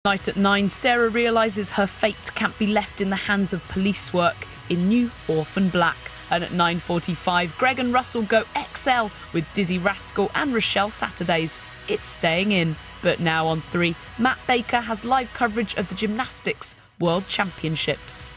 Night at 9, Sarah realises her fate can't be left in the hands of police work in New Orphan Black. And at 9:45, Greg and Russell go XL with Dizzy Rascal and Rochelle Saturdays. It's staying in. But now on 3, Matt Baker has live coverage of the Gymnastics World Championships.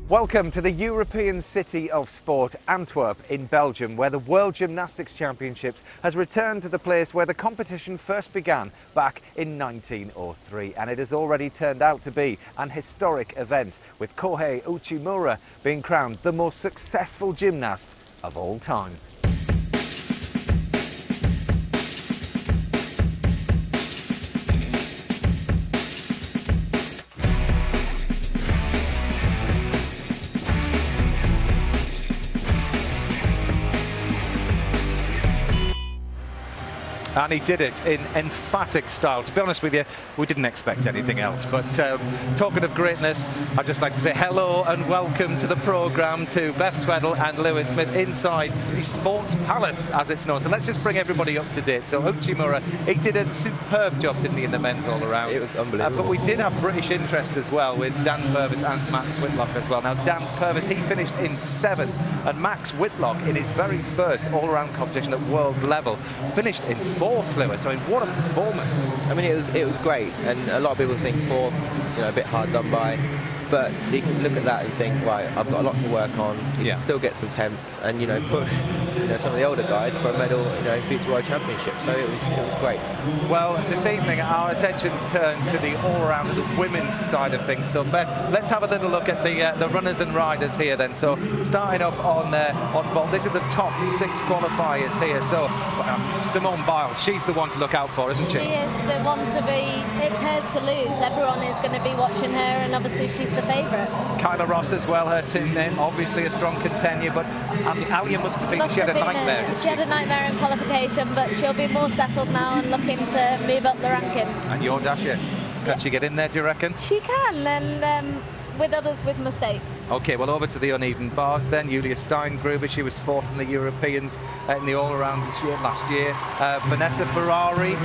Welcome to the European City of Sport, Antwerp in Belgium, where the World Gymnastics Championships has returned to the place where the competition first began back in 1903. And it has already turned out to be an historic event, with Kohei Uchimura being crowned the most successful gymnast of all time. And he did it in emphatic style. To be honest with you, we didn't expect anything else. But talking of greatness, I'd just like to say hello and welcome to the programme to Beth Tweddle and Lewis Smith inside the Sports Palace, as it's known. So let's just bring everybody up to date. So Uchimura, he did a superb job, didn't he, in the men's all-around? It was unbelievable. But we did have British interest as well with Dan Purvis and Max Whitlock as well. Now, Dan Purvis, he finished in 7th, and Max Whitlock, in his very first all-around competition at world level, finished in 4th, Lewis. I mean, what a performance. I mean, it was great, and a lot of people think 4th, a bit hard done by. But you can look at that and think, right, I've got a lot to work on. You can still get some temps and, push, some of the older guys for a medal, in future World Championships. So it was great. Well, this evening our attention's turned to the all-around women's side of things. So Beth, let's have a little look at the runners and riders here then. So starting up on vault, this is the top 6 qualifiers here. So Simone Biles, she's the one to look out for, isn't she? She is the one to be. It's hers to lose. Everyone is going to be watching her, and obviously she's the favourite. Kyla Ross as well, her team name, obviously a strong contender, but Alia Mustafi, she had a nightmare. She had a nightmare in qualification, but she'll be more settled now and looking to move up the rankings. And your Dasha, can she get in there, do you reckon? She can, and with others with mistakes. Okay, well, over to the uneven bars then. Julia Steingruber, she was 4th in the Europeans in the all-around last year. Vanessa Ferrari,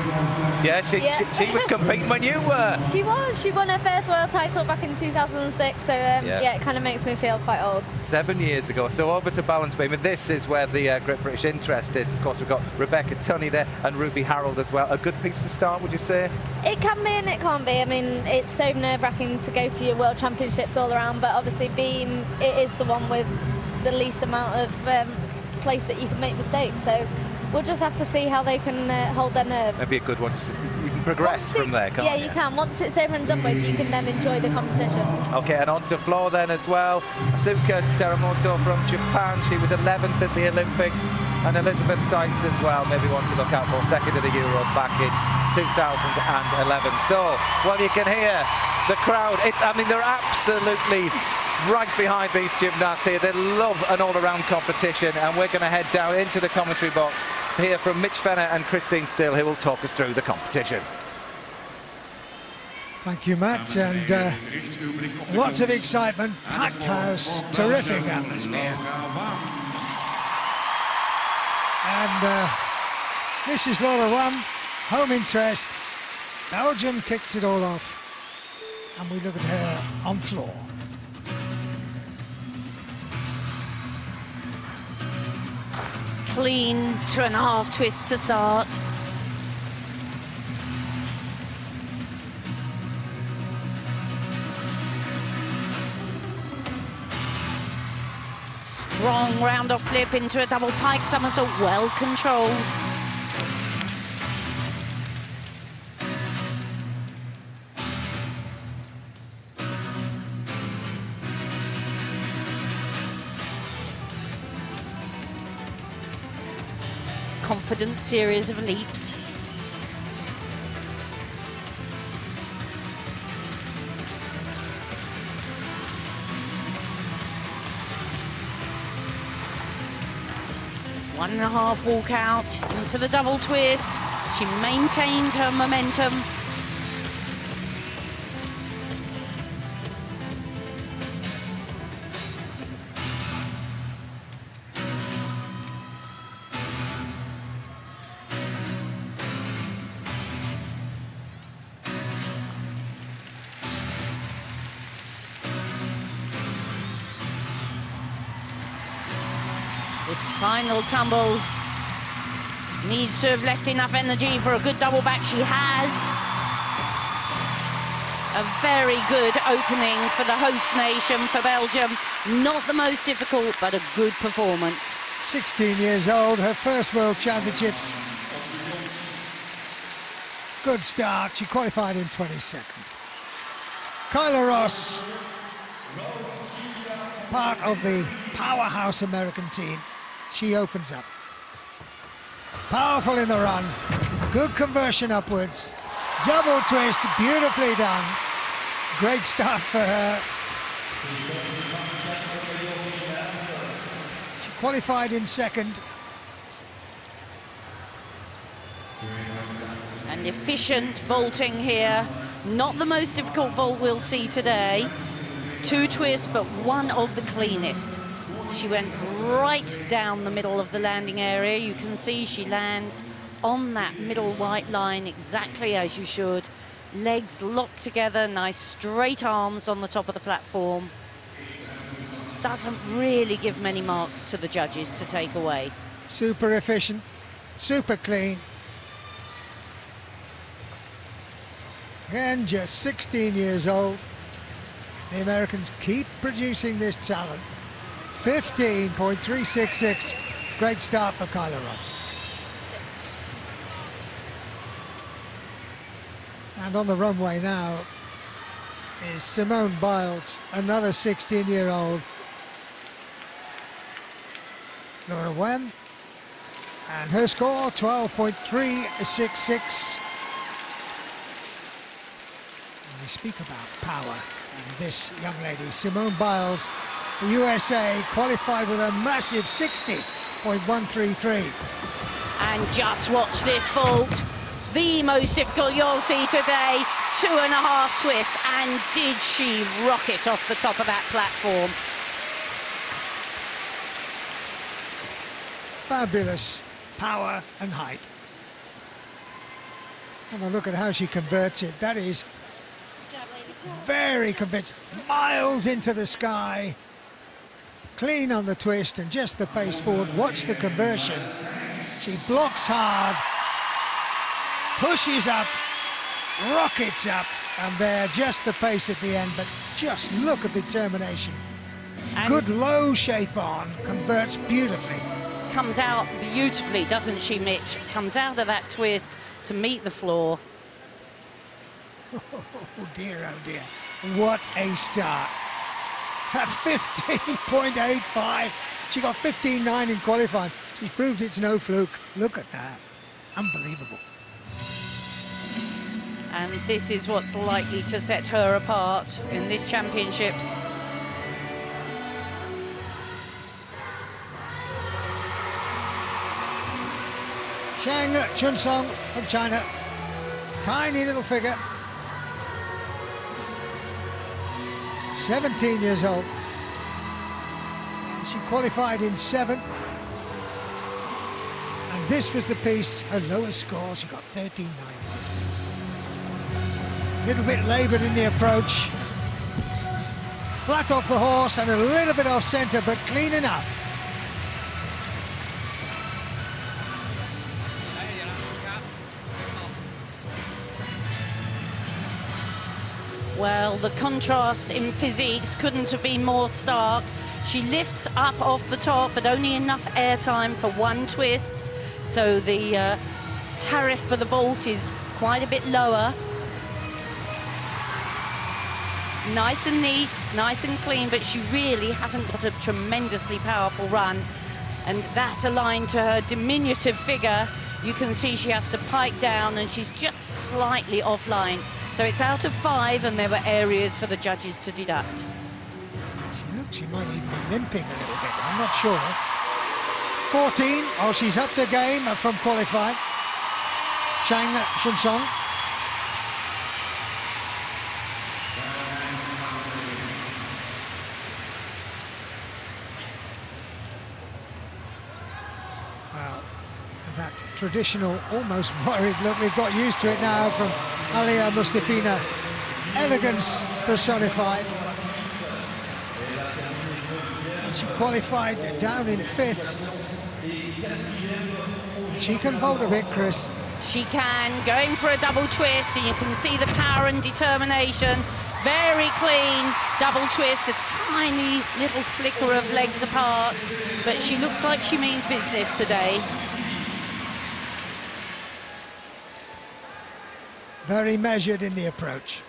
she was competing when you were. She was. She won her first world title back in 2006, so it kind of makes me feel quite old. 7 years ago. So over to balance beam, and this is where the Great British interest is. Of course, we've got Rebecca Tunney there and Ruby Harold as well. A good piece to start, would you say? It can be and it can't be. I mean, it's so nerve-wracking to go to your World Championships all around, but obviously beam, it is the one with the least amount of place that you can make mistakes, so we'll just have to see how they can hold their nerve. That'd be a good one. You can progress from there, can't you? Yeah, you can. Once it's over and done with, you can then enjoy the competition. Okay, and on to floor then as well. Asuka Teramoto from Japan, she was 11th at the Olympics, and Elizabeth Sykes as well, maybe one to look out for, 2nd at the Euros back in 2011. So, well, you can hear the crowd. I mean, they're absolutely right behind these gymnasts here. They love an all-around competition, and we're going to head down into the commentary box to hear from Mitch Fenner and Christine Still, who will talk us through the competition. Thank you, Matt, and lots of excitement, packed house, terrific atmosphere. And this is Laura 1, home interest. Belgium kicks it all off, and we look at her on floor. Clean 2.5 twist to start. Strong round off flip into a double pike somersault, well controlled. confident series of leaps. One and a half walk out into the double twist. She maintained her momentum. This final tumble needs to have left enough energy for a good double back. She has. A very good opening for the host nation, for Belgium. Not the most difficult, but a good performance. 16 years old, her first World Championships. Good start, she qualified in 22nd. Kyla Ross, part of the powerhouse American team. She opens up. Powerful in the run, good conversion upwards. Double twist, beautifully done. Great start for her. She qualified in second. And efficient vaulting here. Not the most difficult vault we'll see today. 2 twists, but one of the cleanest. She went right down the middle of the landing area. You can see she lands on that middle white line exactly as you should. Legs locked together, nice straight arms on the top of the platform. Doesn't really give many marks to the judges to take away. Super efficient, super clean. Again, just 16 years old. The Americans keep producing this talent. 15.366. Great start for Kyla Ross. And on the runway now is Simone Biles, another 16-year-old. Laura Wem. And her score, 12.366. We speak about power. And this young lady, Simone Biles, the USA, qualified with a massive 60.133. And just watch this vault. The most difficult you'll see today. 2.5 twists. And did she rock it off the top of that platform? Fabulous power and height. Have a look at how she converts it. That is very convincing. Miles into the sky. Clean on the twist and just the pace forward. Watch the conversion. She blocks hard, pushes up, rockets up, and there, just the pace at the end, but just look at the determination. And good low shape on, converts beautifully. Comes out beautifully, doesn't she, Mitch? Comes out of that twist to meet the floor. Oh dear, oh dear. What a start. At 15.85. She got 15.9 in qualifying. She's proved it's no fluke. Look at that. Unbelievable. And this is what's likely to set her apart in this championships. Shang Chunsong from China. Tiny little figure. 17 years old. She qualified in 7th. And this was the piece, her lowest score. She got 13.966. Little bit laboured in the approach. Flat off the horse and a little bit off centre, but clean enough. Well, the contrast in physiques couldn't have been more stark. She lifts up off the top, but only enough airtime for 1 twist. So the tariff for the vault is quite a bit lower. Nice and neat, nice and clean, but she really hasn't got a tremendously powerful run. And that aligned to her diminutive figure. You can see she has to pike down and she's just slightly offline. So it's out of 5 and there were areas for the judges to deduct. She might even be limping a little bit, I'm not sure. 14, oh, she's up the game from qualifying. Shang Shunsong. Well, that traditional, almost worried look, we've got used to it now from Alia Mustafina. Elegance personified. She qualified down in 5th. She can vault a bit, Chris. She can, going for a double twist, and you can see the power and determination. Very clean double twist, a tiny little flicker of legs apart, but she looks like she means business today. Very measured in the approach.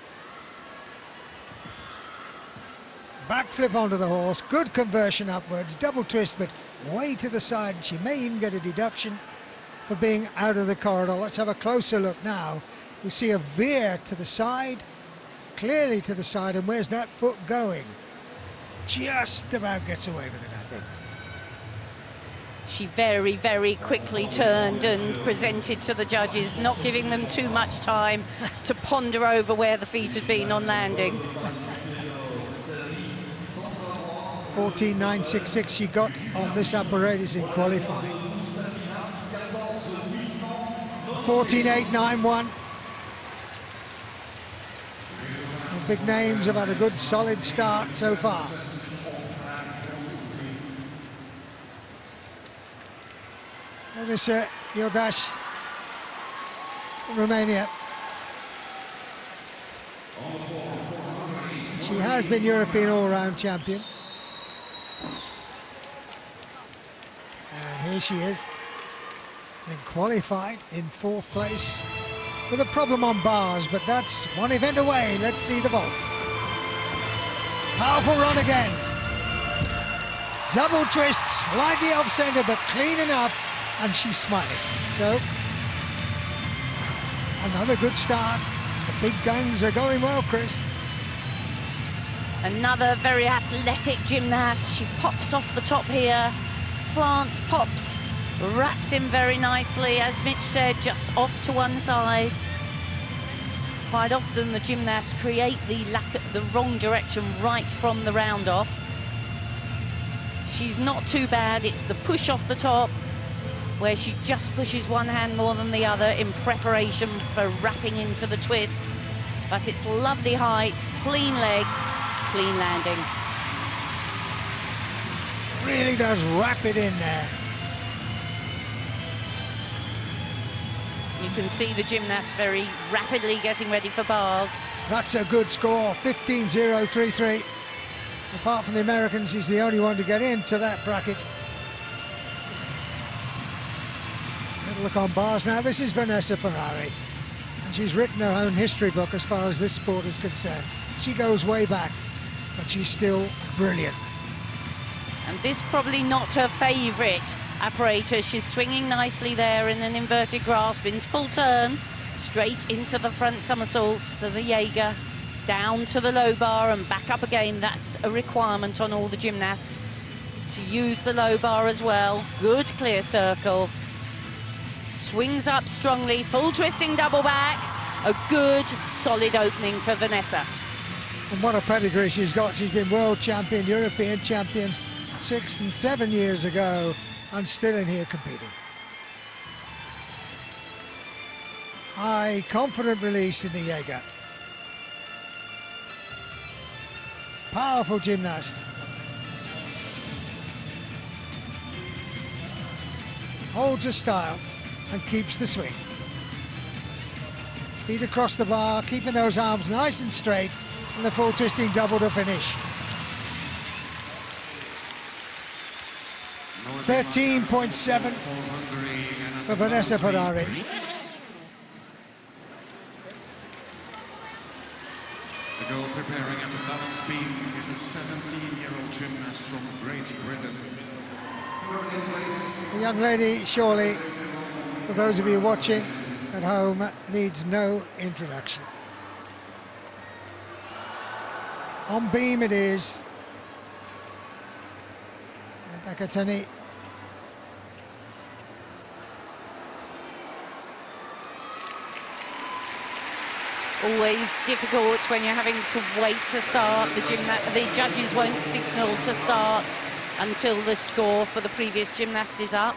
Backflip onto the horse, good conversion upwards, double twist, but way to the side. She may even get a deduction for being out of the corridor. Let's have a closer look now. You see a veer to the side, clearly to the side, and where's that foot going? Just about gets away with it, I think. She very, very quickly turned and presented to the judges, not giving them too much time to ponder over where the feet had been on landing. 14.966 she got on this apparatus in qualifying. 14.891. The big names have had a good solid start so far. Larissa Iordache, Romania. She has been European all-round champion. And here she is, been qualified in 4th place with a problem on bars, but that's one event away. Let's see the vault. Powerful run again. Double twist, slightly off center, but clean enough, and she's smiling. So, another good start. The big guns are going well, Chris. Another very athletic gymnast. She pops off the top here, plants, pops, wraps in very nicely, as Mitch said, just off to one side. Quite often the gymnasts create the wrong direction right from the round off. She's not too bad. It's the push off the top where she just pushes one hand more than the other in preparation for wrapping into the twist. But it's lovely height, clean legs, clean landing. Really does wrap it in there. You can see the gymnasts very rapidly getting ready for bars. That's a good score, 15.033. Apart from the Americans, he's the only one to get into that bracket. Little look on bars now. This is Vanessa Ferrari, and she's written her own history book as far as this sport is concerned. She goes way back, but she's still brilliant. And this probably not her favourite apparatus. She's swinging nicely there in an inverted grasp, into full turn, straight into the front somersaults to the Jaeger, down to the low bar and back up again. That's a requirement on all the gymnasts to use the low bar as well. Good clear circle. Swings up strongly, full twisting double back. A good solid opening for Vanessa. And what a pedigree she's got. She's been world champion, European champion 6 and 7 years ago, and still in here competing. High, confident release in the Jaeger. Powerful gymnast. Holds her style and keeps the swing. Feet across the bar, keeping those arms nice and straight, and the full twisting double to finish. 13.7 for Vanessa Ferrari. The girl preparing at the balance beam is a 17-year-old gymnast from Great Britain. The young lady, surely, for those of you watching at home, needs no introduction. On beam it is. Rebecca Tenney. Always difficult when you're having to wait to start. The judges won't signal to start until the score for the previous gymnast is up.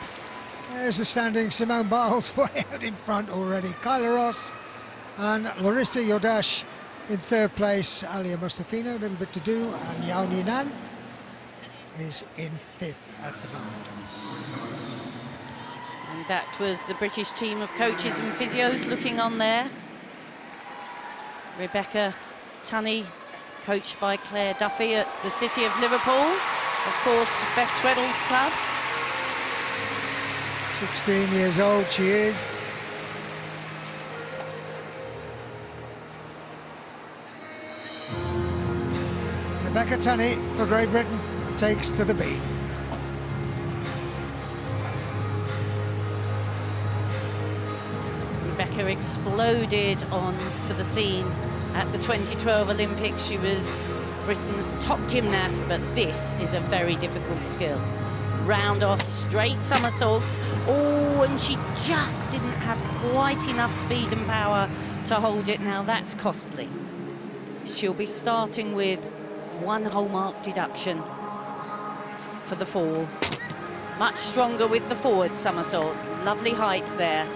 There's the standing Simone Biles way out in front already. Kyla Ross and Larissa Yodash in third place. Alia Mustafino, a little bit to do, and Yao Ninan is in fifth at the moment. And that was the British team of coaches and physios looking on there. Rebecca Tunney, coached by Claire Duffy at the City of Liverpool. Of course, Beth Tweddle's club. 16 years old she is. Rebecca Tunney for Great Britain takes to the beam. Rebecca exploded onto the scene at the 2012 Olympics. She was Britain's top gymnast, but this is a very difficult skill. Round off, straight somersaults. Oh, and she just didn't have quite enough speed and power to hold it. Now that's costly. She'll be starting with 1 whole mark deduction for the fall. Much stronger with the forward somersault. Lovely height there.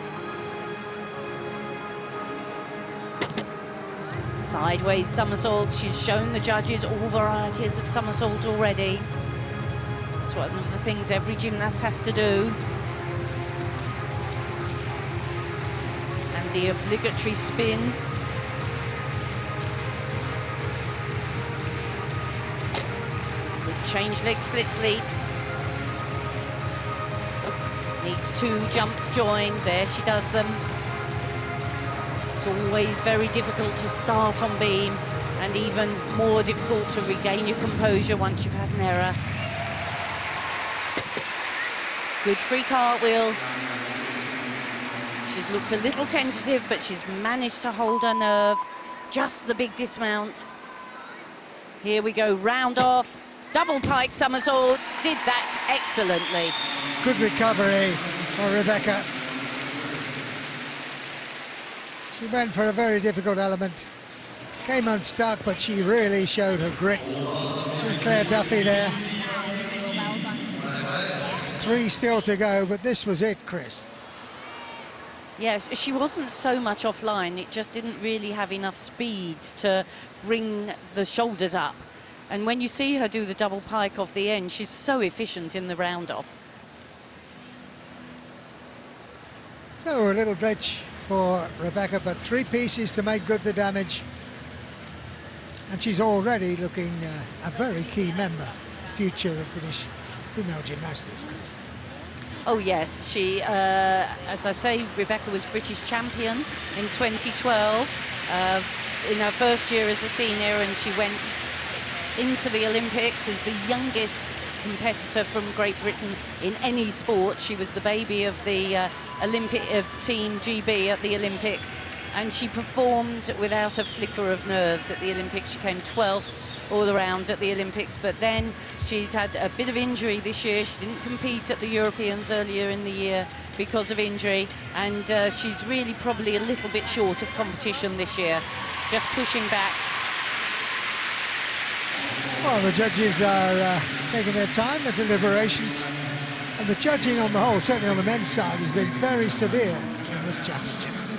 Sideways somersault. She's shown the judges all varieties of somersault already. It's one of the things every gymnast has to do. And the obligatory spin. With change leg splits leap. Needs 2 jumps joined. There she does them. It's always very difficult to start on beam, and even more difficult to regain your composure once you've had an error. Good free cartwheel. She's looked a little tentative, but she's managed to hold her nerve. Just the big dismount. Here we go, round off. Double pike somersault. Did that excellently. Good recovery for Rebecca. She went for a very difficult element. Came unstuck, but she really showed her grit. There's Claire Duffy there. 3 still to go, but this was it, Chris. Yes, she wasn't so much offline. It just didn't really have enough speed to bring the shoulders up. And when you see her do the double pike off the end, she's so efficient in the round off. So a little glitch for Rebecca, but 3 pieces to make good the damage. And she's already looking a very key member, future of British female gymnastics, Chris. Oh yes, she, as I say, Rebecca was British champion in 2012 in her first year as a senior, and she went into the Olympics as the youngest competitor from Great Britain in any sport. She was the baby of the Olympic Team GB at the Olympics, and she performed without a flicker of nerves at the Olympics. She came 12th all around at the Olympics, but then she's had a bit of injury this year. She didn't compete at the Europeans earlier in the year because of injury, and she's really probably a little bit short of competition this year, just pushing back. Well, the judges are taking their time, the deliberations, and the judging on the whole, certainly on the men's side, has been very severe in this championships.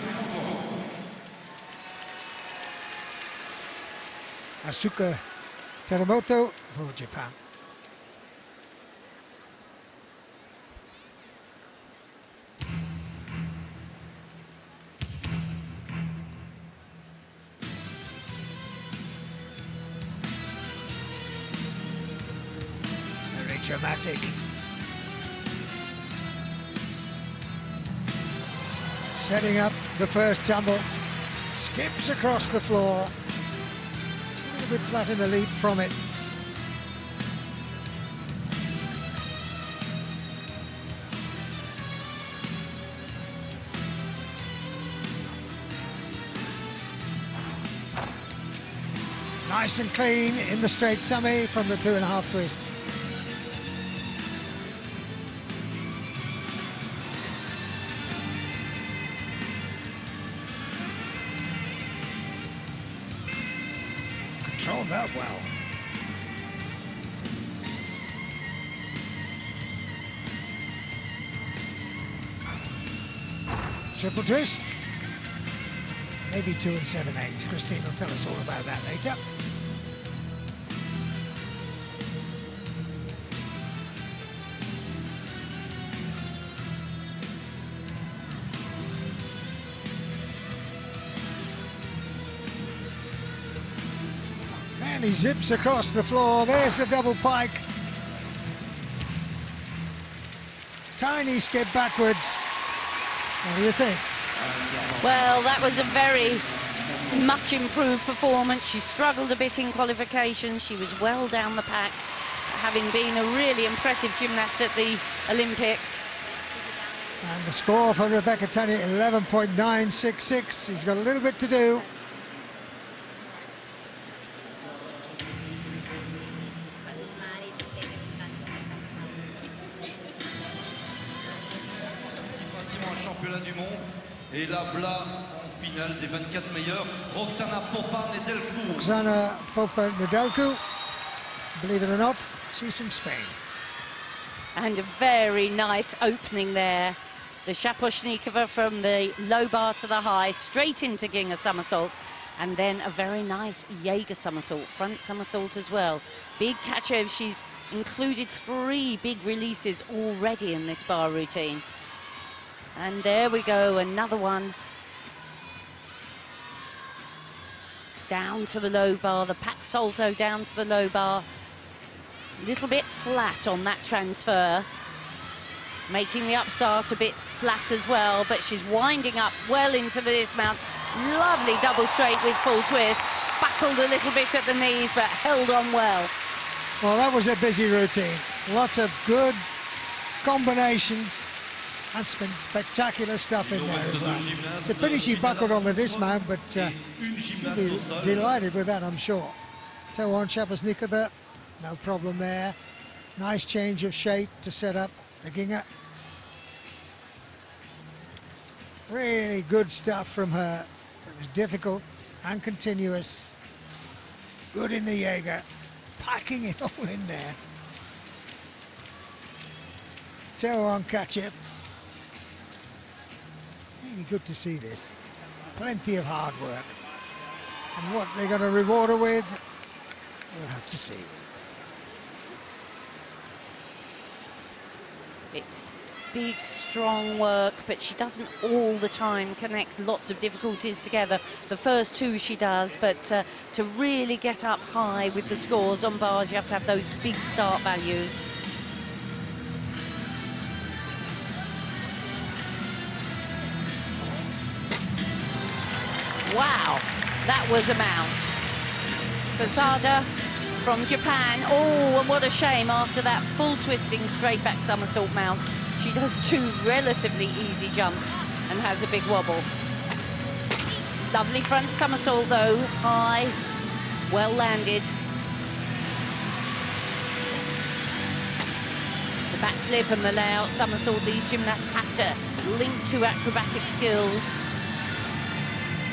Asuka Teramoto for Japan. Very dramatic. Setting up the first tumble, skips across the floor. Bit flat in the leap from it. Nice and clean in the straight semi from the 2.5 twist. Controlled that well. Triple twist. Maybe 2 7/8. Christine will tell us all about that later. And he zips across the floor. There's the double pike. Tiny skip backwards. What do you think? Well, that was a very much improved performance. She struggled a bit in qualification. She was well down the pack, having been a really impressive gymnast at the Olympics. And the score for Rebecca Tunney, 11.966. She's got a little bit to do. Et la voilà en finale des 24 meilleurs. Roxana Popa-Nedelcu. Roxana Popa-Nedelcu, believe it or not, she's from Spain. And a very nice opening there. The Shaposhnikova from the low bar to the high, straight into Ginger somersault. And then a very nice Jaeger somersault, front somersault as well. Big Kachev, she's included 3 big releases already in this bar routine. And there we go, another one. Down to the low bar, the pack salto down to the low bar. Little bit flat on that transfer. Making the upstart a bit flat as well, but she's winding up well into the dismount. Lovely double straight with full twist. Buckled a little bit at the knees, but held on well. Well, that was a busy routine. Lots of good combinations. That's been spectacular stuff in there as well. It's a pity she buckled on the dismount, but she'll be delighted with that, I'm sure. Toe on Shaposhnikova, no problem there. Nice change of shape to set up the Ginger. Really good stuff from her. It was difficult and continuous. Good in the Jaeger, packing it all in there. Toe on Kachev. Really good to see this. Plenty of hard work. And what they're going to reward her with, we'll have to see. It's Big, strong work, but she doesn't all the time connect lots of difficulties together. The first 2 she does, but to really get up high with the scores on bars, you have to have those big start values. Wow, that was a mount. Sasada from Japan. Oh, and what a shame after that full twisting straight back somersault mount. She does 2 relatively easy jumps and has a big wobble. Lovely front somersault though, high, well landed. The backflip and the layout somersault, these gymnasts have to link to acrobatic skills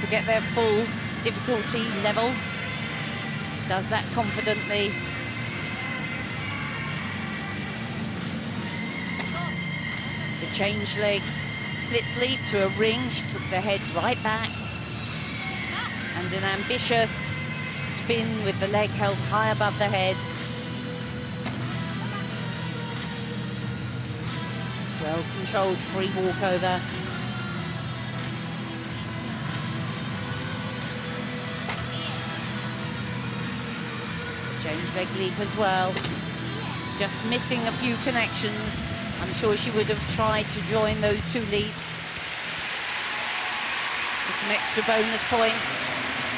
to get their full difficulty level. She does that confidently. The change leg, splits leap to a ring. She took the head right back. And an ambitious spin with the leg held high above the head. Well controlled free walkover. Change leg leap as well. Just missing a few connections. I'm sure she would have tried to join those 2 leaps. With some extra bonus points.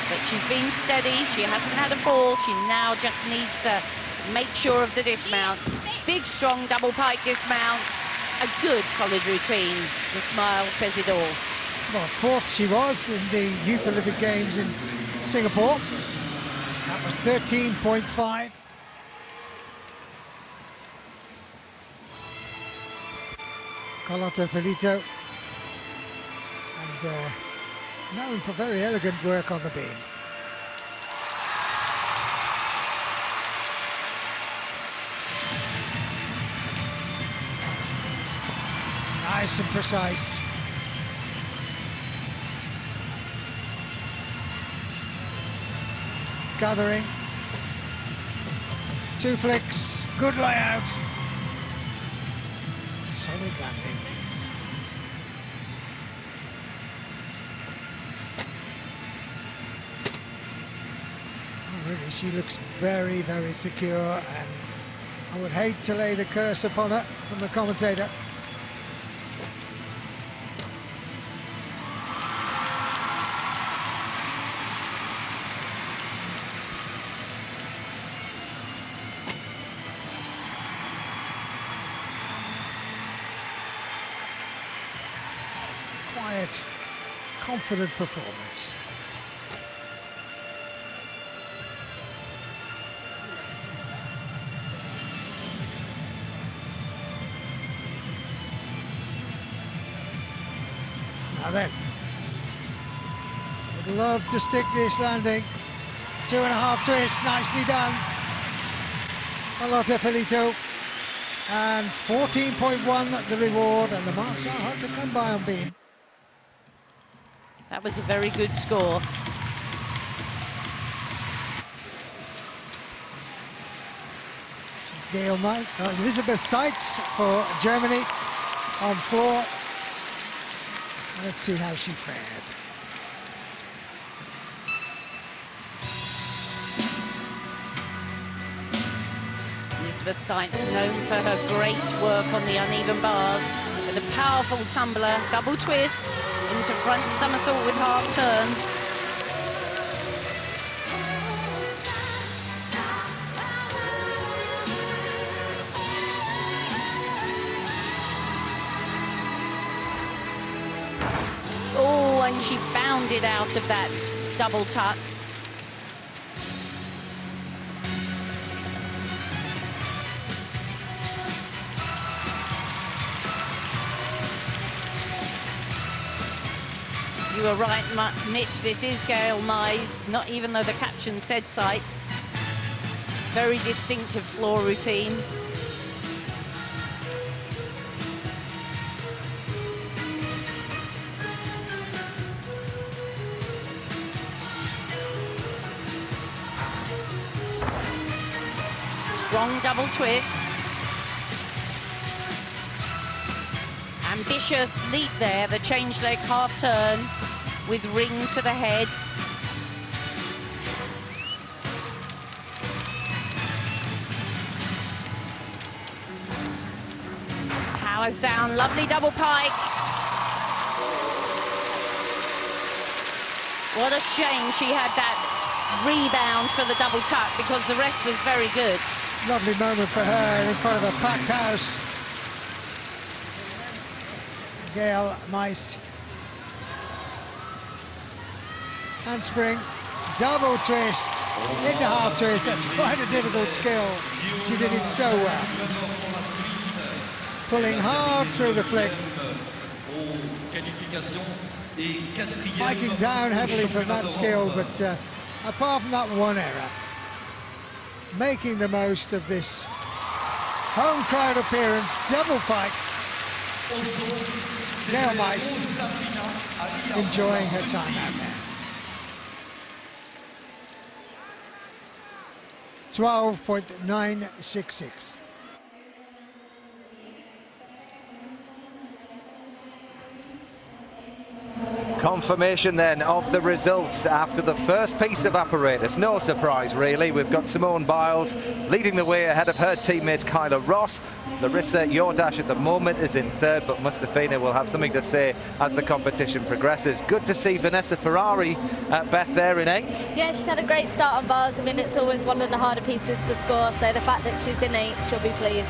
But she's been steady. She hasn't had a fall. She now just needs to make sure of the dismount. Big, strong double pike dismount. A good, solid routine. The smile says it all. Well, 4th she was in the Youth Olympic Games in Singapore. That was 13.5. Carlotta Felito, and known for very elegant work on the beam. Nice and precise. Gathering. 2 flicks, good layout. Solid landing. Oh, really, she looks very, very secure, and I would hate to lay the curse upon her from the commentator. Quiet, confident performance. Now then, would love to stick this landing. 2.5 twists, nicely done. Carlotta Felito. And 14.1 the reward, and the marks are hard to come by on beam. That was a very good score. Elizabeth Seitz for Germany on floor. Let's see how she fared. Elizabeth Seitz, known for her great work on the uneven bars, with a powerful tumbler, double twist, into front somersault with half turn. Oh, and she bounded out of that double tuck. You were right, Mitch, this is Gail Mize, not even though the caption said Seitz. Very distinctive floor routine. Strong double twist. Ambitious leap there, the change leg half turn with ring to the head. Powers down, lovely double pike. What a shame she had that rebound for the double tuck, because the rest was very good. Lovely moment for her in front of a packed house. Gail Mize. Handspring, double twist, into half twist. That's quite a difficult skill. She did it so well. Pulling hard through the flick. Spiking down heavily from that skill, but apart from that one error, making the most of this home crowd appearance, double pike. Gail Mize enjoying her time out there. 12.966. Confirmation then of the results after the first piece of apparatus. No surprise really. We've got Simone Biles leading the way ahead of her teammate Kyla Ross. Larissa Jordash at the moment is in third, but Mustafina will have something to say as the competition progresses. Good to see Vanessa Ferrari, Beth, there in eighth. Yeah, she's had a great start on bars. I mean, it's always one of the harder pieces to score, so the fact that she's in eighth, she'll be pleased.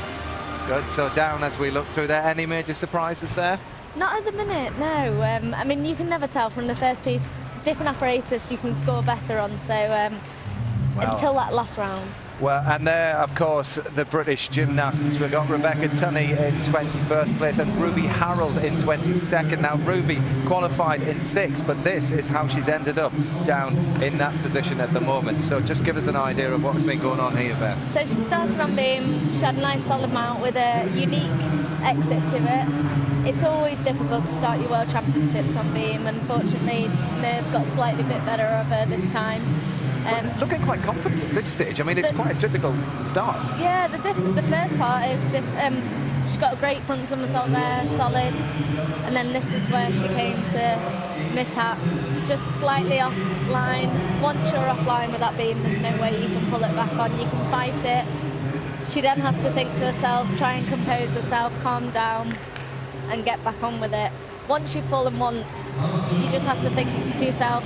Good, so down as we look through there. Any major surprises there? Not at the minute, no. I mean, you can never tell from the first piece. Different apparatus you can score better on, so until that last round. Well, and there, of course, the British gymnasts. We've got Rebecca Tunney in 21st place and Ruby Harold in 22nd. Now, Ruby qualified in 6th, but this is how she's ended up down in that position at the moment. So just give us an idea of what's been going on here, Beth. So she started on beam, she had a nice solid mount with a unique exit to it. It's always difficult to start your World Championships on beam. Unfortunately, nerves got slightly bit better of her this time. Looking quite confident at this stage. I mean, it's quite a difficult start. Yeah, the first part is she's got a great front somersault there, solid, and then this is where she came to mishap, just slightly offline. Once you're offline with that beam, there's no way you can pull it back on. You can fight it. She then has to think to herself, try and compose herself, calm down, and get back on with it. Once you've fallen once, you just have to think to yourself,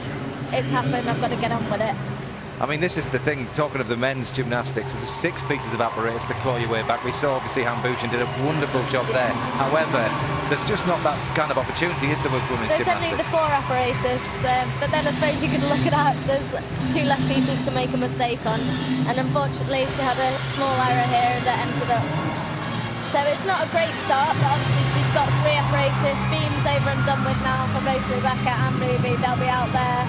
it's happened, I've got to get on with it. I mean, this is the thing, talking of the men's gymnastics, there's 6 pieces of apparatus to claw your way back. We saw, obviously, Hambushin did a wonderful job there. However, there's just not that kind of opportunity, is there, with women's There's gymnastics? only the 4 apparatus, but then I suppose you could look at that, there's 2 less pieces to make a mistake on, and unfortunately she had a small error here that ended up. So it's not a great start, but obviously she's got 3 apparatus, beams over and done with now for both Rebecca and Ruby. They'll be out there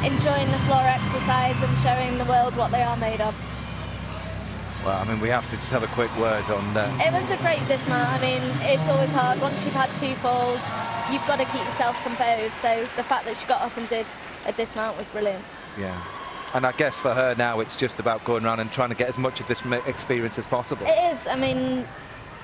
enjoying the floor exercise and showing the world what they are made of. Well, I mean, we have to just have a quick word on that. It was a great dismount. I mean, it's always hard. Once you've had 2 falls, you've got to keep yourself composed. So the fact that she got up and did a dismount was brilliant. Yeah. And I guess for her now, it's just about going around and trying to get as much of this experience as possible. It is. I mean,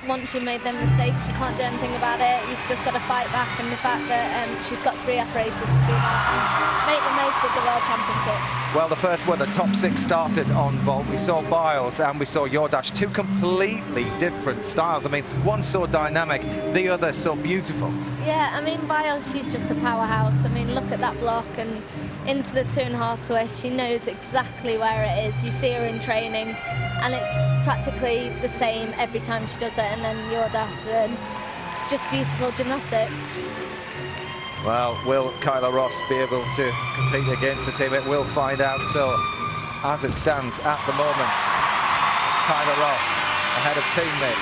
once you've made them mistakes, you can't do anything about it. You've just got to fight back, and the fact that she's got 3 apparatus to do that and make the most of the World Championships. Well, the first one, the top 6 started on vault. We saw Biles and we saw Jordache, 2 completely different styles. I mean, one so dynamic, the other so beautiful. Yeah, I mean, Biles, she's just a powerhouse. I mean, look at that block and into the 2.5 twist. She knows exactly where it is. You see her in training, and it's practically the same every time she does it. And then Jordache, and just beautiful gymnastics. Well, will Kyla Ross be able to compete against the teammate? We'll find out. So, as it stands at the moment, Kyla Ross ahead of teammate.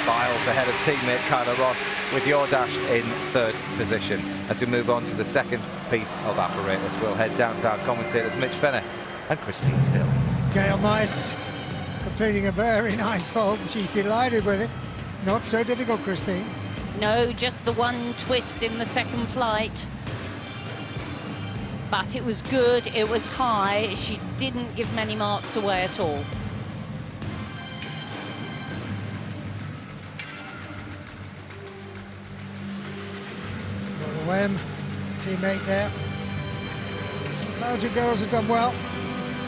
Biles ahead of teammate Kyla Ross, with Jordache in 3rd position. As we move on to the second piece of apparatus, we'll head down to our commentators, Mitch Fenner and Christine Still. Gail Mice completing a very nice vault, and she's delighted with it. Not so difficult, Christine. No, just the one twist in the second flight. But it was good, it was high. She didn't give many marks away at all. Wem, teammate there. Belgian girls have done well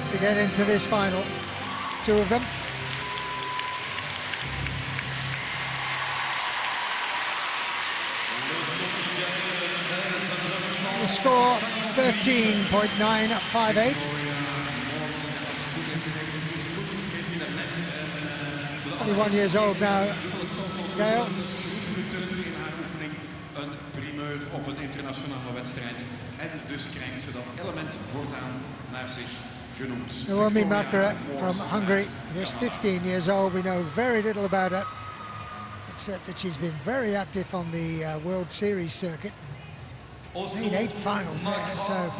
to get into this final. 2 of them. The score 13.958. 21 years old now, Gail. Een primeur op een internationale wedstrijd. En dus krijgt ze dat element voortaan naar zich genoemd. Naomi Makara from Hungary, just 15 years old. We know very little about her, except that she's been very active on the World Series circuit. Made 8 finals there, so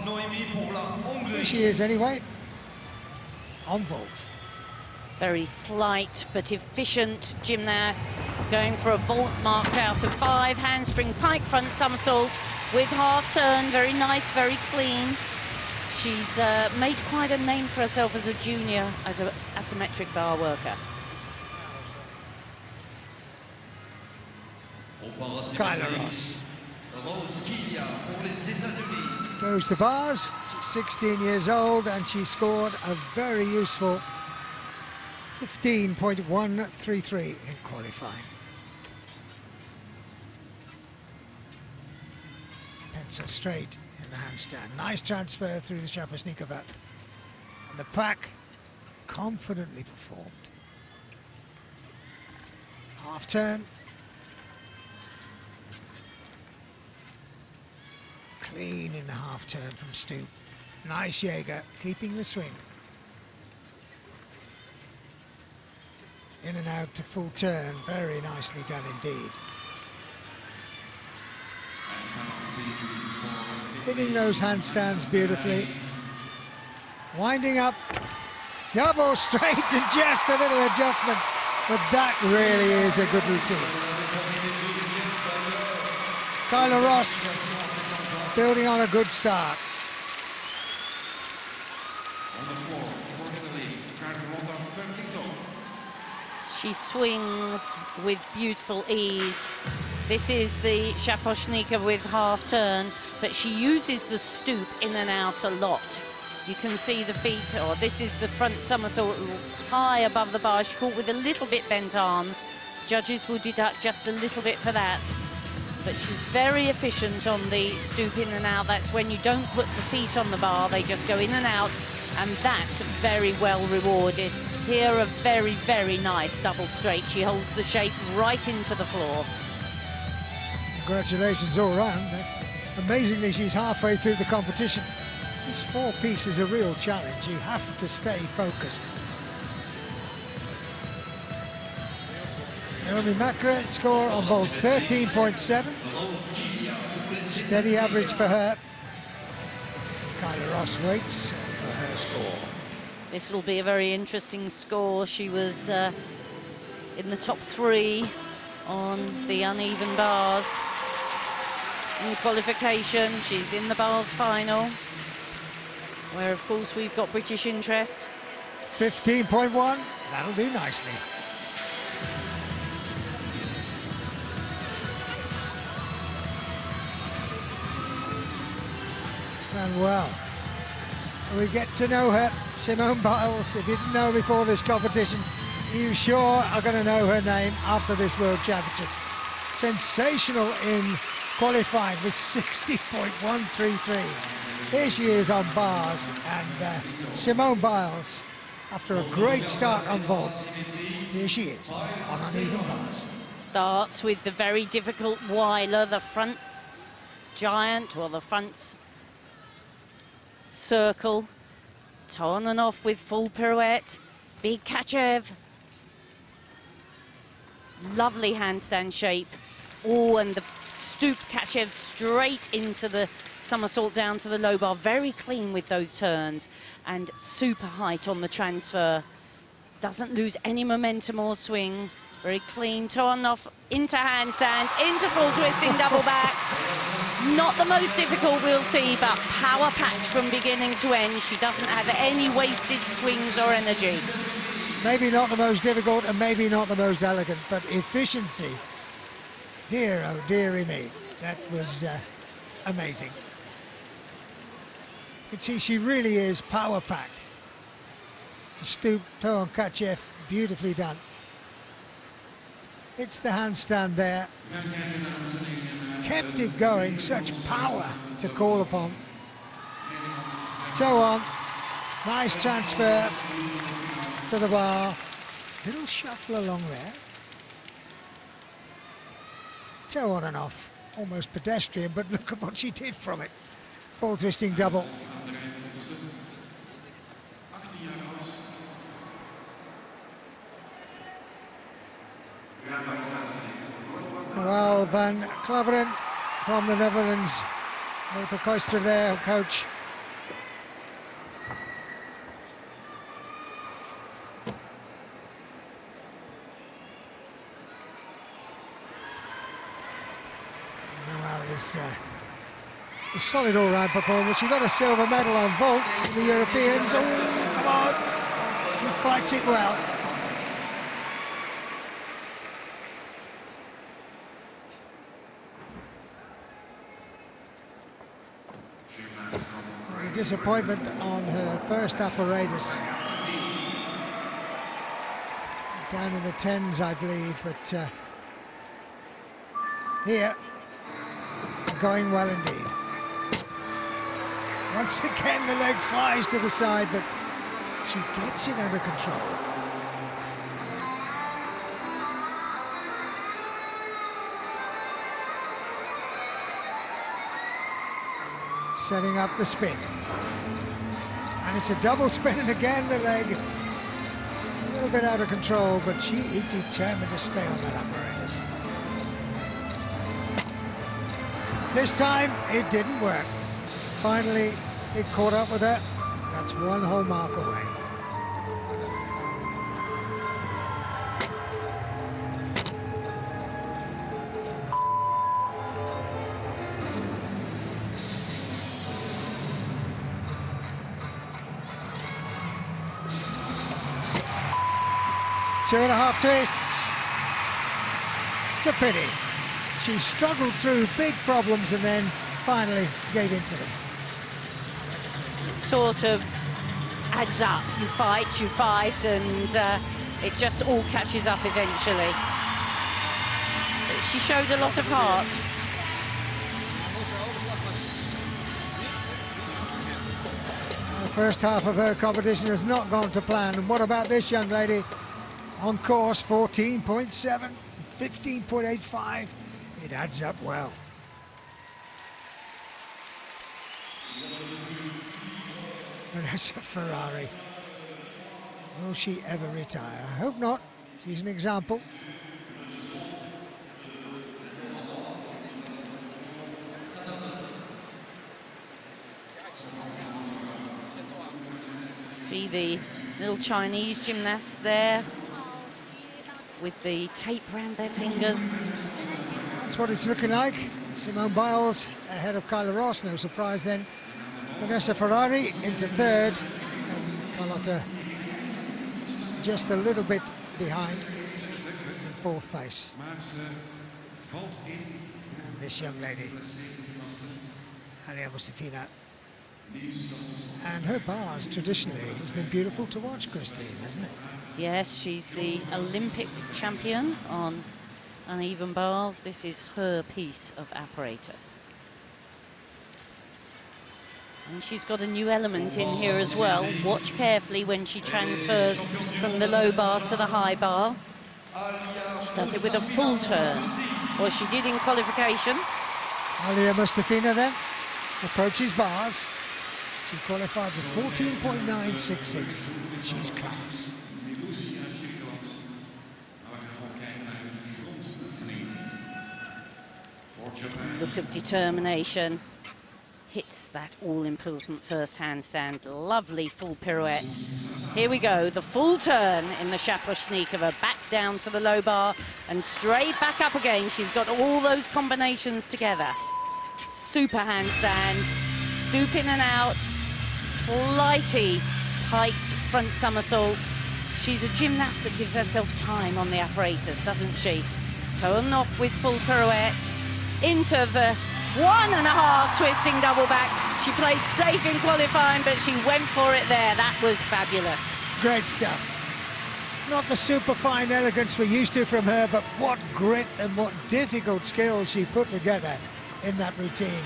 here she is anyway, on vault. Very slight but efficient gymnast, going for a vault marked out of 5, handspring pike front somersault with half turn, very nice, very clean. She's made quite a name for herself as a junior, as an asymmetric bar worker. Kyla Ross goes to bars. She's 16 years old, and she scored a very useful 15.133 in qualifying. Pencil straight in the handstand. Nice transfer through the Shaposhnikova. And the pack confidently performed. Half turn. Clean in the half turn from Stoop. Nice Jaeger, keeping the swing. In and out to full turn, very nicely done indeed. Hitting those handstands beautifully. Winding up, double straight and just a little adjustment, but that really is a good routine. Kyla Ross building on a good start. She swings with beautiful ease. This is the Shaposhnika with half turn, but she uses the stoop in and out a lot. You can see the feet, or this is the front somersault high above the bar. She caught with a little bit bent arms. Judges will deduct just a little bit for that. But she's very efficient on the stoop in and out. That's when you don't put the feet on the bar, they just go in and out, and that's very well rewarded. Here, a very, very nice double straight. She holds the shape right into the floor. Congratulations all round. Amazingly, she's halfway through the competition. This four-piece is a real challenge. You have to stay focused. Naomi Makra score on vault 13.7. Steady average for her. Kyla Ross waits for her score. This will be a very interesting score. She was in the top 3 on the uneven bars in qualification. She's in the bars final, where of course we've got British interest. 15.1, that'll do nicely. And well, we get to know her. Simone Biles, if you didn't know before this competition, you sure are going to know her name after this World Championships. Sensational in qualifying with 60.133. Here she is on bars, and Simone Biles, after a great start on vault, here she is on uneven bars. Starts with the very difficult Weiler, the front giant, or the front circle. On and off with full pirouette. Big Kachev. Lovely handstand shape. Oh, and the stoop Kachev straight into the somersault down to the low bar. Very clean with those turns. And super height on the transfer. Doesn't lose any momentum or swing. Very clean, turn off into handstand, into full twisting double back. Not the most difficult, we'll see, but power packed from beginning to end. She doesn't have any wasted swings or energy. Maybe not the most difficult and maybe not the most elegant, but efficiency. Dear, oh dearie me, that was amazing. You can see she really is power packed. The stoop toe on Kachev, beautifully done. It's the handstand there. Kept it going, such power to call upon. So on, nice transfer to the bar. Little shuffle along there. So on and off, almost pedestrian, but look at what she did from it. Full twisting double. Noël van Klaveren from the Netherlands. With the Koister there, coach. Noël is a solid all-round performance. She got a silver medal on vault in the Europeans. Oh, come on! She fights it well. Disappointment on her first apparatus. Down in the 10s, I believe, but here, going well indeed. Once again, the leg flies to the side, but she gets it under control. Setting up the spin. And it's a double spin, and again the leg little bit out of control, but she is determined to stay on that apparatus. This time, it didn't work. Finally, it caught up with her. That's one whole mark away. Two and a half twists. It's a pity. She struggled through big problems and then finally gave into them. Sort of adds up. You fight, and it just all catches up eventually. But she showed a lot of heart. The first half of her competition has not gone to plan. And what about this young lady? On course, 14.7, 15.85. It adds up well. Vanessa Ferrari. Will she ever retire? I hope not. She's an example. See the little Chinese gymnasts there with the tape around their fingers. That's what it's looking like. Simone Biles ahead of Kyla Ross, no surprise then. Vanessa Ferrari into third, and Carlotta just a little bit behind in fourth place. And this young lady, Alia Mustafina, and her bars traditionally has been beautiful to watch, Christine, hasn't it? Yes, she's the Olympic champion on uneven bars. This is her piece of apparatus. And she's got a new element in here as well. Watch carefully when she transfers from the low bar to the high bar. She does it with a full turn, or she did in qualification. Alia Mustafina then approaches bars. She qualified with 14.966. She's class. Look of determination. Hits that all-important first handstand. Lovely full pirouette. Here we go, the full turn in the Shaposhnikova. Back down to the low bar and straight back up again. She's got all those combinations together. Super handstand, stoop in and out, flighty, tight front somersault. She's a gymnast that gives herself time on the apparatus, doesn't she? Turn off with full pirouette, into the 1.5 twisting double back. She played safe in qualifying, but she went for it there. That was fabulous. Great stuff. Not the super fine elegance we're used to from her, but what grit and what difficult skills she put together in that routine.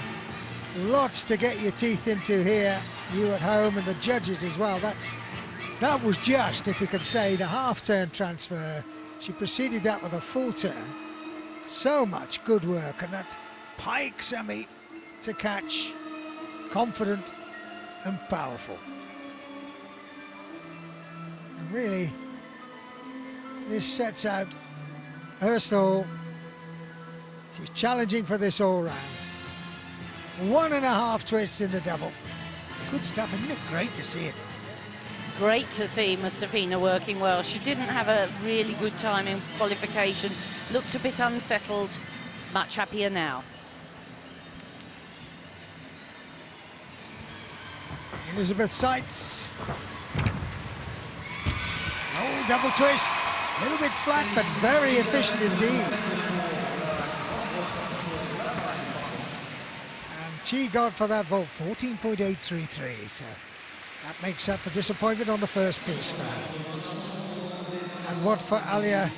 Lots to get your teeth into here, you at home and the judges as well. That was just, if we could say, the half-turn transfer. She preceded that with a full turn. So much good work, and that pike semi to catch, confident and powerful. And really, this sets out her stall. She's challenging for this all-round. 1.5 twists in the double. Good stuff, isn't it? Great to see it. Great to see Mustafina working well. She didn't have a really good time in qualification. Looked a bit unsettled. Much happier now. Elizabeth Seitz. Oh, double twist. A little bit flat, but very efficient indeed. And she got for that vault 14.833, so that makes up for disappointment on the first piece for her. And what for Alia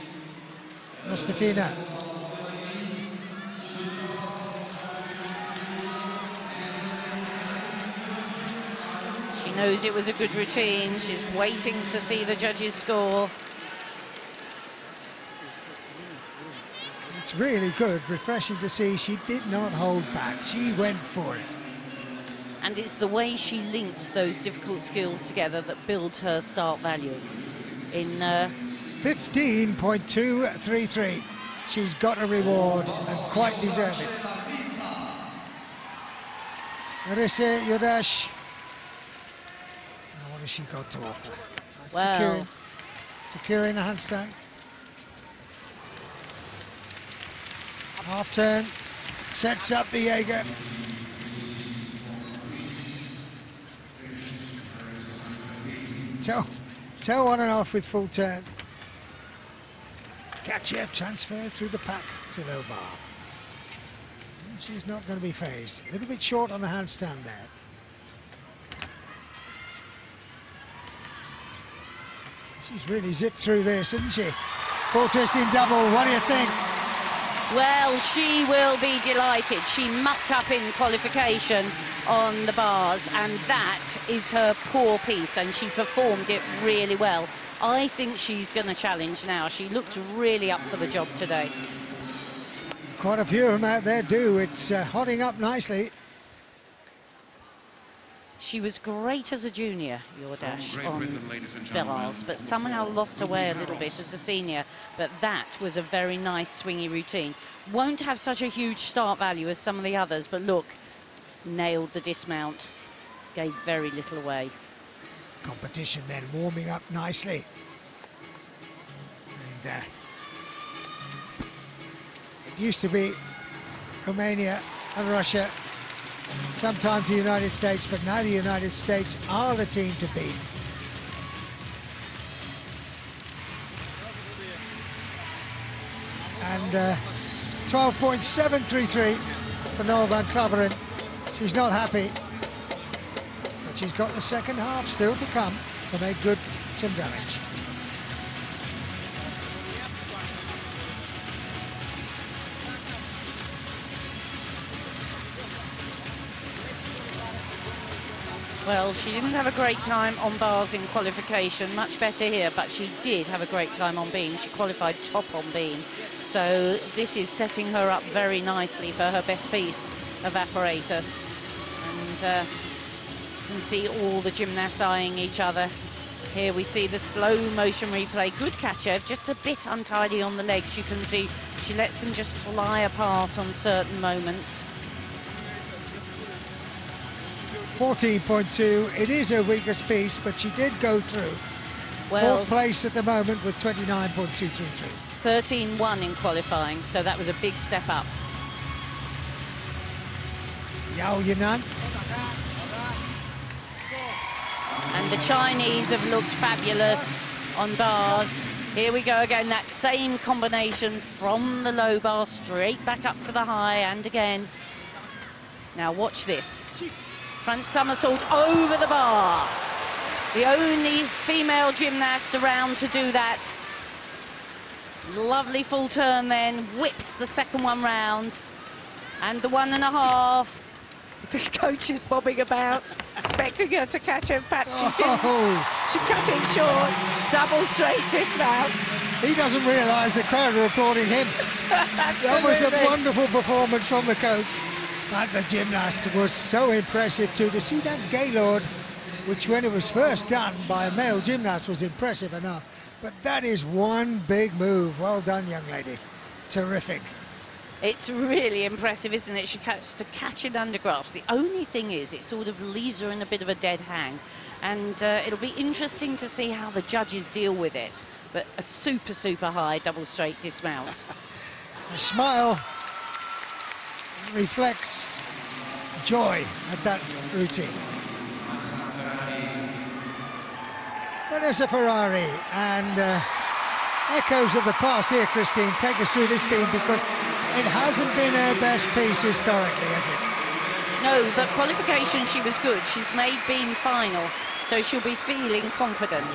Mustafina? She knows it was a good routine. She's waiting to see the judges score. It's really good, refreshing to see she did not hold back. She went for it. And it's the way she linked those difficult skills together that builds her start value. in 15.233. She's got a reward and quite deserved it. Larissa Yodash. Now what has she got to offer? Well, securing the handstand. Half turn, sets up the Jaeger. Toe on and off with full turn. Kachev transfer through the pack to low bar. She's not going to be phased. A little bit short on the handstand there. She's really zipped through this, isn't she? Full twisting double, what do you think? well, she will be delighted. She mucked up in qualification on the bars, and that is her poor piece, and she performed it really well. I think she's going to challenge now. She looked really up for the job today. Quite a few of them out there do. It's hotting up nicely. She was great as a junior, Jordache, on bars, but somehow lost her way a little bit as a senior. But that was a very nice swingy routine. Won't have such a huge start value as some of the others, but look, nailed the dismount, gave very little away. Competition then warming up nicely. And it used to be Romania and Russia, sometimes the United States, but now the United States are the team to beat. And 12.733 for Noel van Klaveren. She's not happy, but she's got the second half still to come to make good some damage. Well, she didn't have a great time on bars in qualification, much better here, but she did have a great time on beam. She qualified top on beam. So this is setting her up very nicely for her best piece of apparatus. And you can see all the gymnasts eyeing each other. Here we see the slow motion replay. Good catcher, just a bit untidy on the legs. You can see she lets them just fly apart on certain moments. 14.2, it is her weakest piece, but she did go through. Well, fourth place at the moment with 29.233. 13-1 in qualifying, so that was a big step up. Yao Yunan. And the Chinese have looked fabulous on bars. Here we go again, that same combination from the low bar straight back up to the high, and again. Now watch this. Front somersault over the bar. The only female gymnast around to do that. Lovely full turn then, whips the second one round. And the 1.5. The coach is bobbing about, expecting her to catch her, but she didn't. She cut it short, double straight dismount. He doesn't realise the crowd are applauding him. That was a wonderful performance from the coach. But the gymnast was so impressive too. To see that Gaylord, which when it was first done by a male gymnast was impressive enough. But that is one big move. Well done, young lady. Terrific. It's really impressive, isn't it? She has to catch it under grasp. The only thing is it sort of leaves her in a bit of a dead hang. And it'll be interesting to see how the judges deal with it. But a super, super high double straight dismount. A smile reflects joy at that routine. Vanessa Ferrari, and echoes of the past here, Christine. Take us through this beam, because it hasn't been her best piece historically, has it? No, but qualification she was good. She's made beam final, so she'll be feeling confident.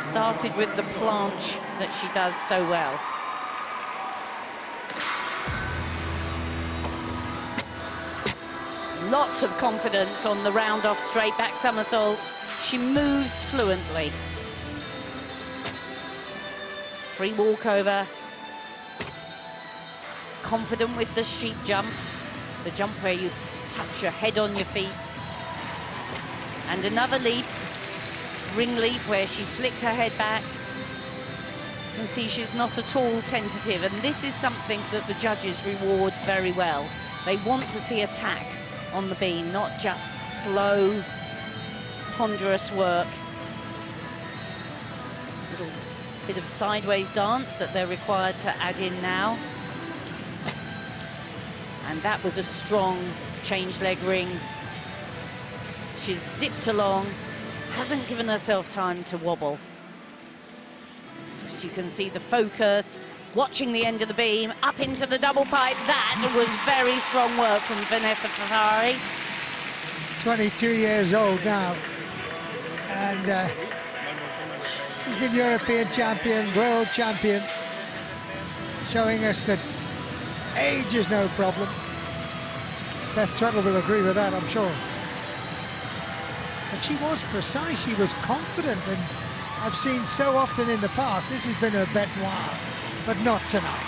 Started with the planche that she does so well. Lots of confidence on the round-off straight back somersault. She moves fluently. Free walkover. Confident with the sheep jump. The jump where you touch your head on your feet. And another leap. ring leap where she flicked her head back. You can see she's not at all tentative, and this is something that the judges reward very well. They want to see attack on the beam, not just slow, ponderous work. Little bit of sideways dance that they're required to add in now. And that was a strong change leg ring. She's zipped along, hasn't given herself time to wobble. Just you can see the focus, watching the end of the beam, up into the double pipe. That was very strong work from Vanessa Ferrari. 22 years old now, and she's been European champion, world champion, showing us that age is no problem. Beth Trettle will agree with that, I'm sure. But she was precise, she was confident, and I've seen so often in the past, this has been her bête noire, but not tonight.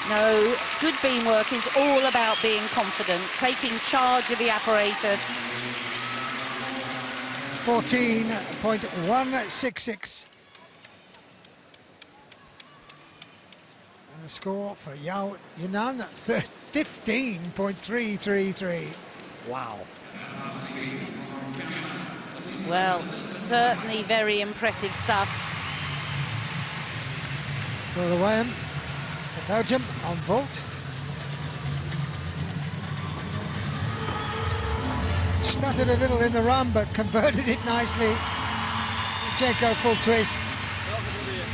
No, good beam work is all about being confident, taking charge of the apparatus. 14.166. And the score for Yao Yinan, 15.333. Wow. Well, certainly very impressive stuff. For the Wayham, Belgium on vault. Stuttered a little in the run, but converted it nicely. Jenko full twist,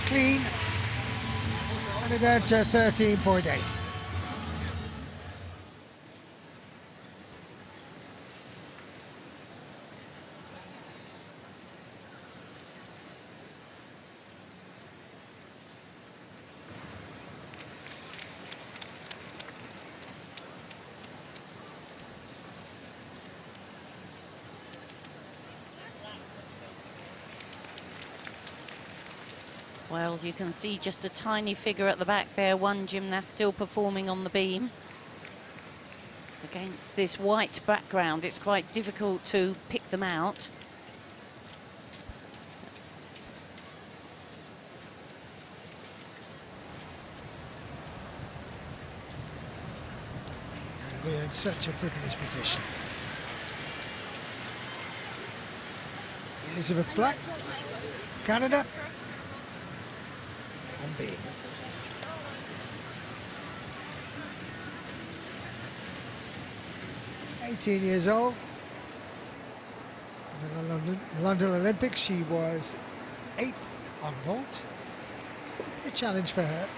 clean, and it down to 13.8. Well, you can see just a tiny figure at the back there, one gymnast still performing on the beam. Against this white background, it's quite difficult to pick them out. We're in such a privileged position. Elizabeth Black, Canada. On beam. "18 years old. In the London Olympics, she was 8th on vault. It's a big challenge for her.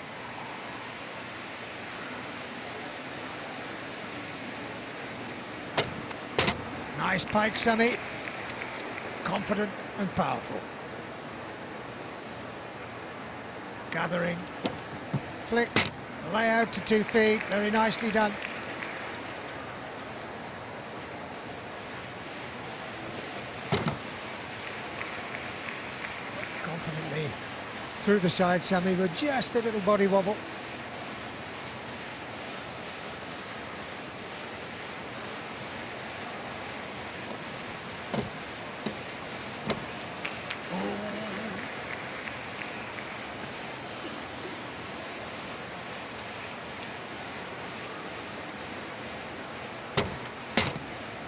Nice pike semi. Confident and powerful. Gathering, flick, layout to 2 feet, very nicely done. Confidently through the side semi with just a little body wobble.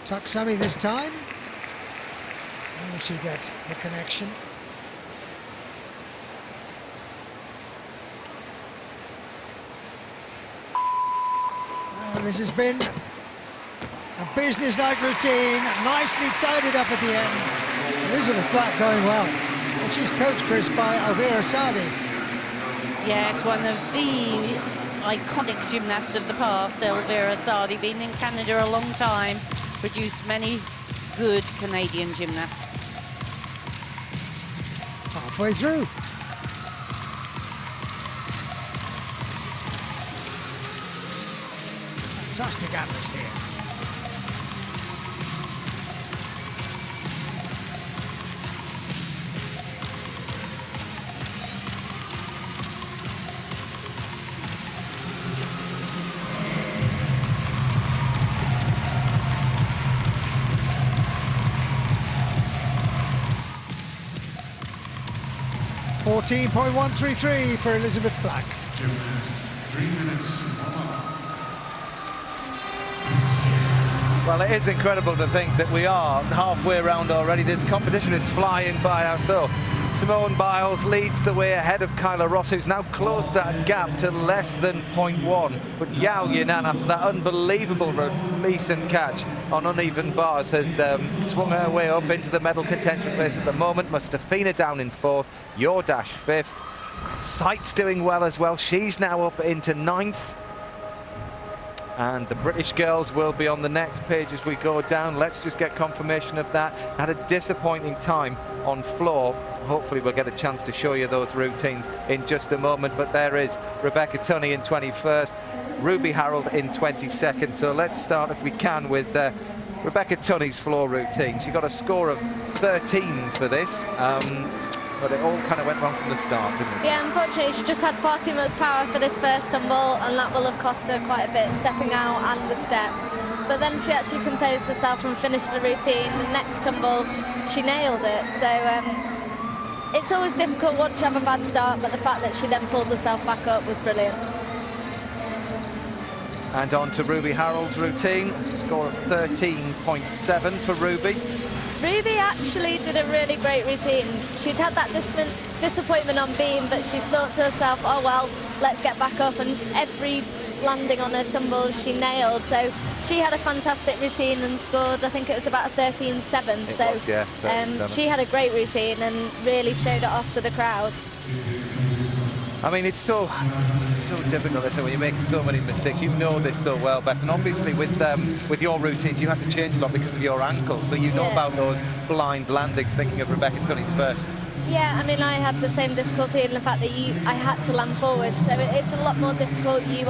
Tuck semi this time. And will she get the connection? This has been a business-like routine, nicely tidied up at the end. Elizabeth Black going well. And she's coached, Chris, by Elvira Sadi. Yes, one of the iconic gymnasts of the past, Elvira Sadi, been in Canada a long time. Produced many good Canadian gymnasts. Halfway through. Fantastic atmosphere. 14.133 for Elizabeth Black. Gymnasts, 3 minutes. Well, it is incredible to think that we are halfway around already. This competition is flying by us. So Simone Biles leads the way ahead of Kyla Ross, who's now closed that gap to less than 0.1. But Yao Yinan, after that unbelievable release and catch on uneven bars, has swung her way up into the medal contention place at the moment. Mustafina down in 4th, Jordache 5th. Sight's doing well as well. She's now up into 9th. And the British girls will be on the next page as we go down. Let's just get confirmation of that. Had a disappointing time on floor. Hopefully we'll get a chance to show you those routines in just a moment. But there is Rebecca Tunney in 21st, Ruby Harold in 22nd. So let's start, if we can, with Rebecca Tunney's floor routine. She got a score of 13 for this. But it all kind of went wrong from the start, didn't it? Yeah, unfortunately, she just had far too much power for this first tumble, and that will have cost her quite a bit, stepping out and the steps. But then she actually composed herself and finished the routine. The next tumble, she nailed it. So it's always difficult once you have a bad start, but the fact that she then pulled herself back up was brilliant. And on to Ruby Harold's routine, score of 13.7 for Ruby. Ruby actually did a really great routine. She'd had that disappointment on beam, but she's thought to herself, oh well, let's get back up, and every landing on her tumble she nailed. So she had a fantastic routine and scored, I think it was about a 13.7. So yeah, she had a great routine and really showed it off to the crowd. I mean, it's so difficult, isn't it, when you're making so many mistakes. You know this so well, Beth, and obviously with your routines, you have to change a lot because of your ankles, so you know about those blind landings, thinking of Rebecca Tunney's first. Yeah, I mean, I had the same difficulty in the fact that I had to land forward, so it's a lot more difficult. You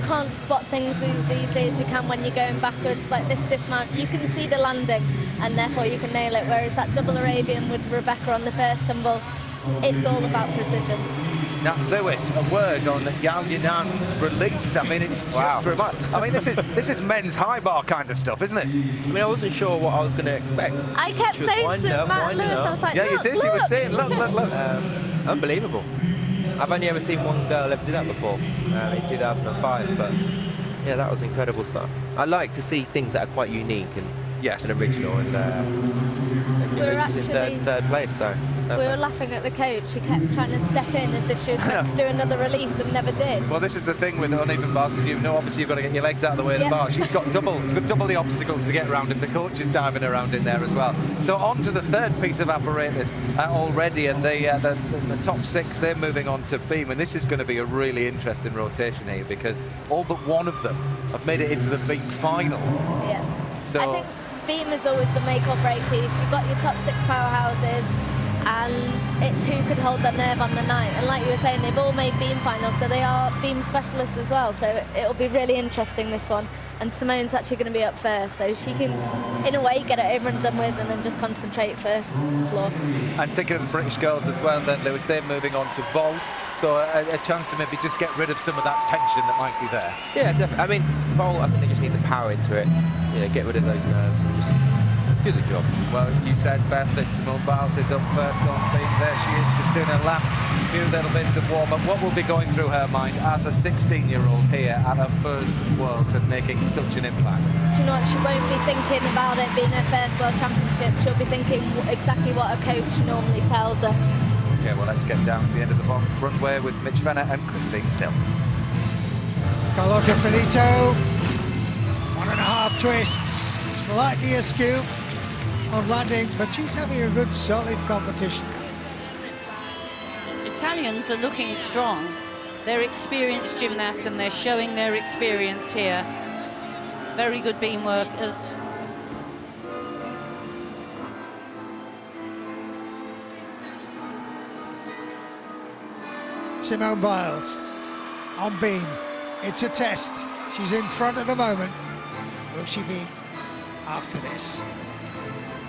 can't spot things as easy as you can when you're going backwards. Like this dismount, you can see the landing, and therefore you can nail it, whereas that double Arabian with Rebecca on the first tumble, it's all about precision. Now, Lewis, a word on Yao Yinan's release. I mean, it's just remarkable. I mean, this is men's high bar kind of stuff, isn't it? I mean, I wasn't sure what I was going to expect. I kept saying to Matt Lewis, I was like, yeah, you did. Look. You were saying, look. Unbelievable. I've only ever seen one girl ever do that before, in 2005. But yeah, that was incredible stuff. I like to see things that are quite unique and original, and we were actually in third place. So we were laughing at the coach. She kept trying to step in as if she was meant to do another release and never did. Well, this is the thing with uneven bars. You know, obviously you've got to get your legs out of the way of the bar. She's got double the obstacles to get around if the coach is diving around in there as well. So on to the third piece of apparatus already, and the top 6, they're moving on to beam, and this is going to be a really interesting rotation here because all but one of them have made it into the beam final. Yeah. So I think beam is always the make or break piece. You've got your top 6 powerhouses, and it's who can hold their nerve on the night. And like you were saying, they've all made beam finals, so they are beam specialists as well. So it'll be really interesting, this one. And Simone's actually going to be up first, so she can, in a way, get it over and done with and then just concentrate for floor. And thinking of the British girls as well, then, Lewis, they're moving on to vault, so a chance to maybe just get rid of some of that tension that might be there. Yeah, definitely. I mean, vault, I think they just need the power into it. You know, get rid of those nerves and just do the job. Well, you said, Beth, that Simone Biles is up first on beam. There she is, just doing her last few little bits of warm-up. What will be going through her mind as a 16-year-old here at her first Worlds and making such an impact? Do you know what? She won't be thinking about it being her first World Championship. She'll be thinking exactly what her coach normally tells her. Okay, well, let's get down to the end of the runway with Mitch Fenner and Christine Still. Carlotta Finito, 1.5 twists, slightly askew on landing, but she's having a good solid competition. Italians are looking strong. They're experienced gymnasts and they're showing their experience here. Very good beam workers. Simone Biles on beam. It's a test. She's in front at the moment. Will she be after this?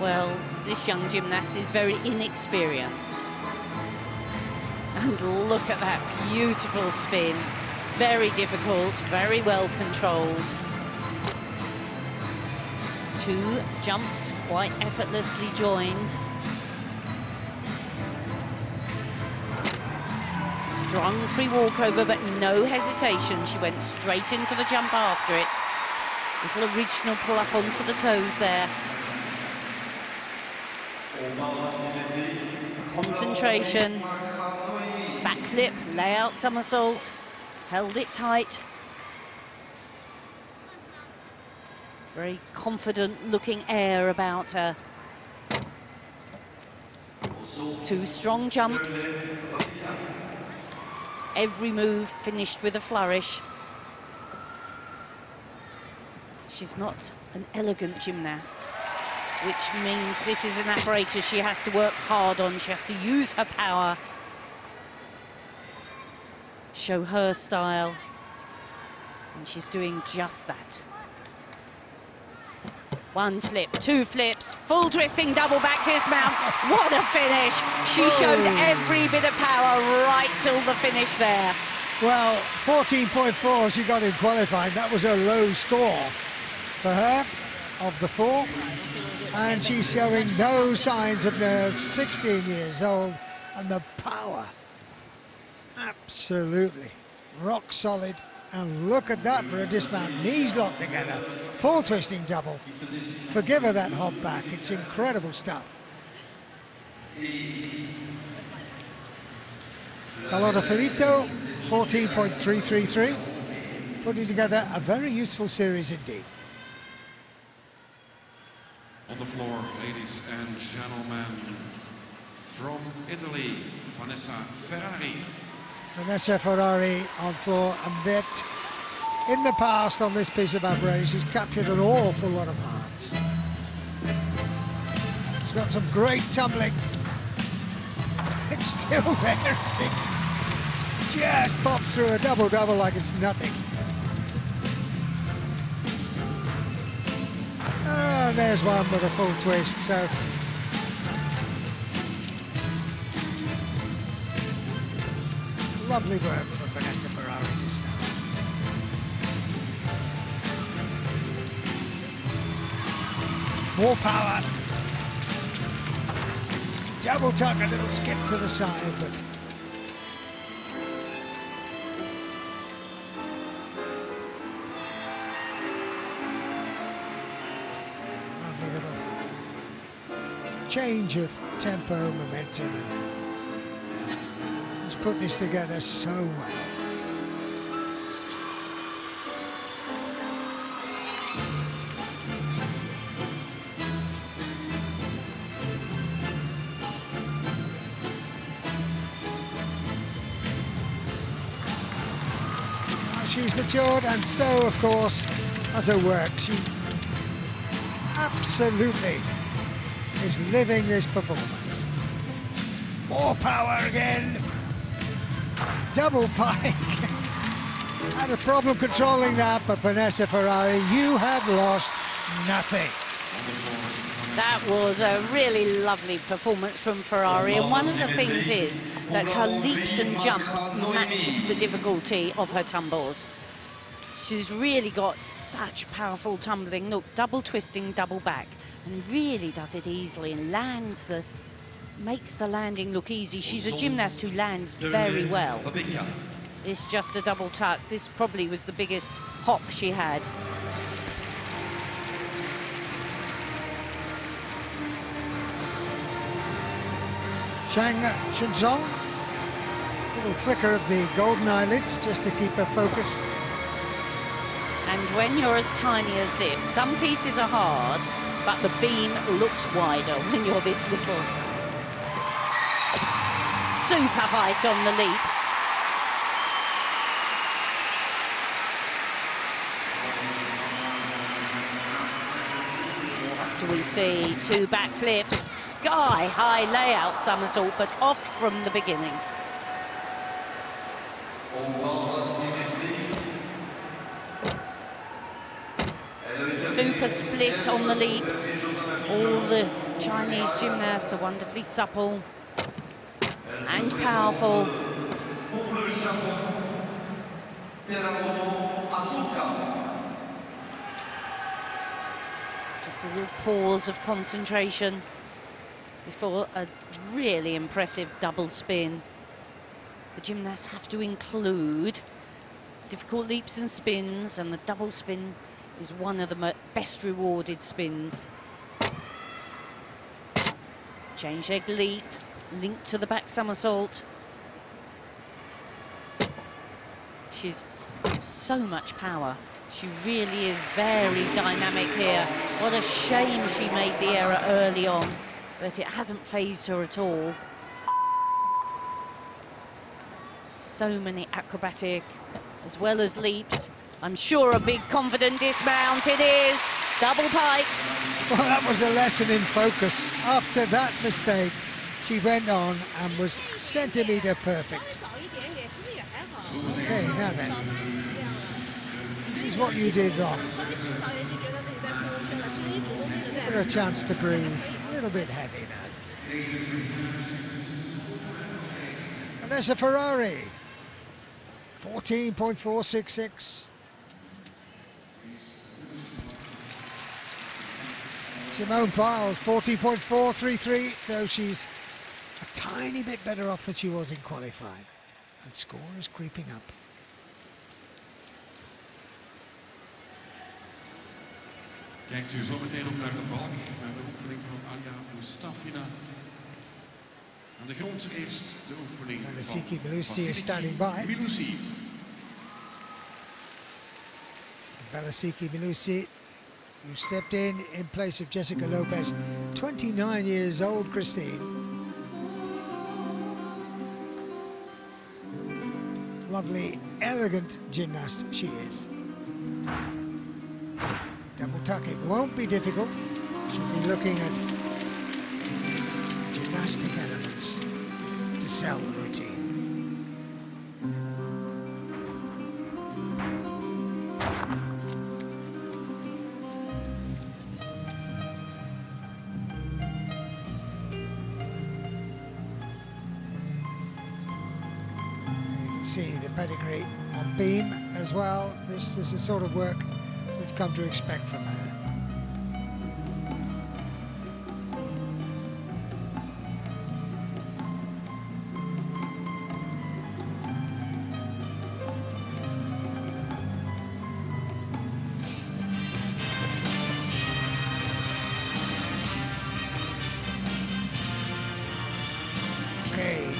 Well, this young gymnast is very inexperienced. And look at that beautiful spin. Very difficult, very well controlled. 2 jumps quite effortlessly joined. Strong free walkover, but no hesitation. She went straight into the jump after it. Little original pull up onto the toes there. Concentration. Backflip, layout somersault. Held it tight. Very confident looking air about her. 2 strong jumps. Every move finished with a flourish. She's not an elegant gymnast, which means this is an apparatus she has to work hard on. She has to use her power, show her style, and she's doing just that. 1 flip, 2 flips, full twisting double back dismount. What a finish! She showed every bit of power right till the finish there. Well, 14.4 she got in qualifying. That was a low score for her of the 4. And she's showing no signs of nerves, 16 years old, and the power. Absolutely rock solid. And look at that for a dismount, knees locked together, full twisting double. Forgive her that hop back, it's incredible stuff. Carlotta Filito, 14.333, putting together a very useful series indeed. On the floor, ladies and gentlemen, from Italy, Vanessa Ferrari. Vanessa Ferrari on floor, and that in the past on this piece of apparatus she's captured an awful lot of hearts. She's got some great tumbling. It's still there. It just pops through a double-double like it's nothing. And there's one with a full twist, so lovely work from Vanessa Ferrari to start. More power. Double tuck, a little skip to the side, but lovely little change of tempo, momentum. Put this together so well. Now she's matured, and so of course has her work. She absolutely is living this performance. More power again. Double pike. Had a problem controlling that, but Vanessa Ferrari, you have lost nothing. That was a really lovely performance from Ferrari, and one of the things is that her leaps and jumps match the difficulty of her tumbles. She's really got such powerful tumbling. Look, double twisting, double back, and really does it easily and makes the landing look easy. She's a gymnast who lands very well. It's just a double tuck. This probably was the biggest hop she had. Shang Chunzong, little flicker of the golden eyelids just to keep her focus. And when you're as tiny as this, some pieces are hard, but the beam looks wider when you're this little. Super height on the leap. After we see 2 backflips, sky-high layout somersault, but off from the beginning. Super split on the leaps. All the Chinese gymnasts are wonderfully supple and powerful. Just a little pause of concentration before a really impressive double spin. the gymnasts have to include difficult leaps and spins, and the double spin is one of the best rewarded spins. Change leg leap, linked to the back somersault. She's got so much power. She really is very dynamic here. What a shame she made the error early on, but it hasn't phased her at all. So many acrobatic as well as leaps. I'm sure a big confident dismount it is. Double pike. Well, that was a lesson in focus. After that mistake, she went on and was centimetre perfect. Okay, now then. This is what you did wrong. Give her a chance to breathe. A little bit heavy now. Vanessa Ferrari. 14.466. Simone Biles, 14.433, so she's a tiny bit better off than she was in qualifying. And score is creeping up. Kijkt u zo meteen op naar de balk, naar de oefening van Alia Mustafina. Aan de grond eerst de oefening Belasiki van Belusi is standing by. Belusi. Belasiki Belusi, who stepped in place of Jessica Lopez, 29 years old, Christine. Lovely, elegant gymnast she is. Double tuck, it won't be difficult. She'll be looking at gymnastic elements to sell the routine. See the pedigree on beam as well. This is the sort of work we've come to expect from her.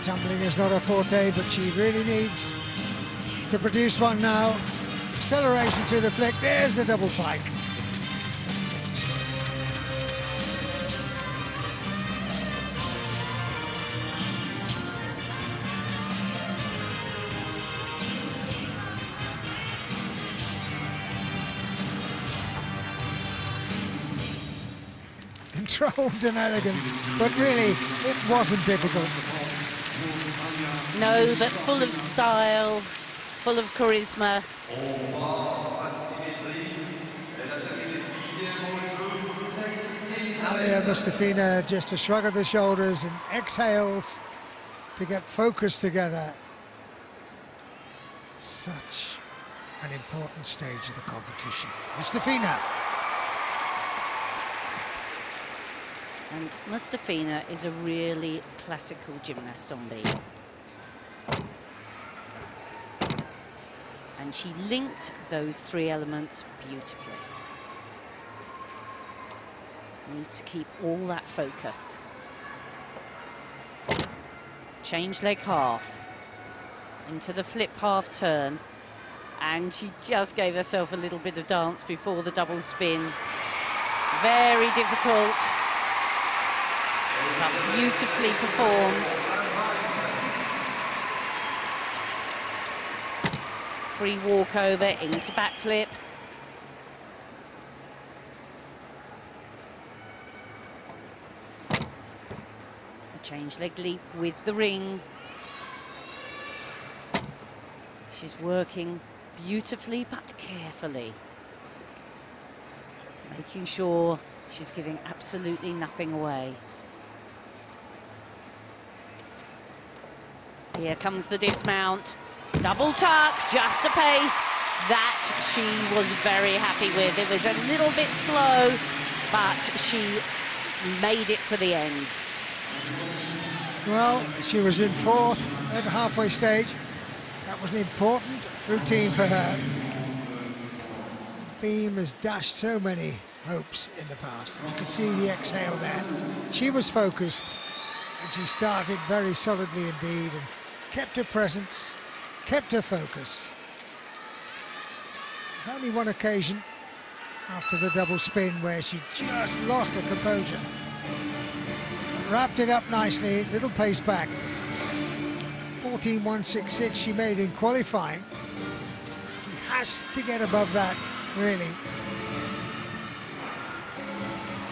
Tumbling is not her forte, but she really needs to produce one now. Acceleration through the flick. There's the double pike. Controlled and elegant, but really, it wasn't difficult. No, but full of style, full of charisma. Alia Mustafina just a shrug of the shoulders and exhales to get focused together. Such an important stage of the competition. Mustafina. And Mustafina is a really classical gymnast on beam. And she linked those three elements beautifully. Needs to keep all that focus. Change leg half. Into the flip half turn. And she just gave herself a little bit of dance before the double spin. Very difficult. But beautifully performed. Free walkover into backflip. A change leg leap with the ring. She's working beautifully but carefully. Making sure she's giving absolutely nothing away. Here comes the dismount. Double tuck, just a pace that she was very happy with. It was a little bit slow, but she made it to the end. Well, she was in fourth. at the halfway stage. That was an important routine for her. Beam has dashed so many hopes in the past. You could see the exhale there. She was focused, and she started very solidly indeed, and kept her presence, kept her focus. There's only one occasion after the double spin where she just lost her composure. Wrapped it up nicely, little pace back. 14.166 she made in qualifying. She has to get above that, really.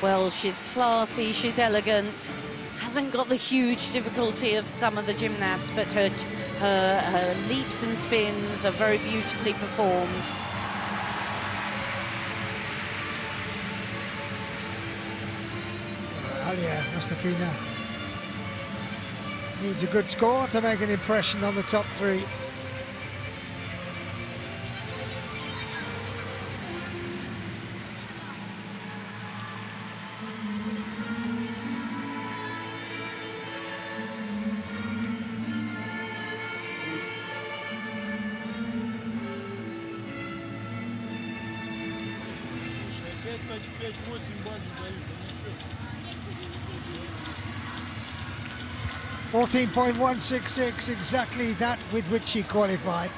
Well, she's classy, she's elegant, hasn't got the huge difficulty of some of the gymnasts, but her leaps and spins are very beautifully performed. Alia Mustafina needs a good score to make an impression on the top three. .166, exactly that with which she qualified.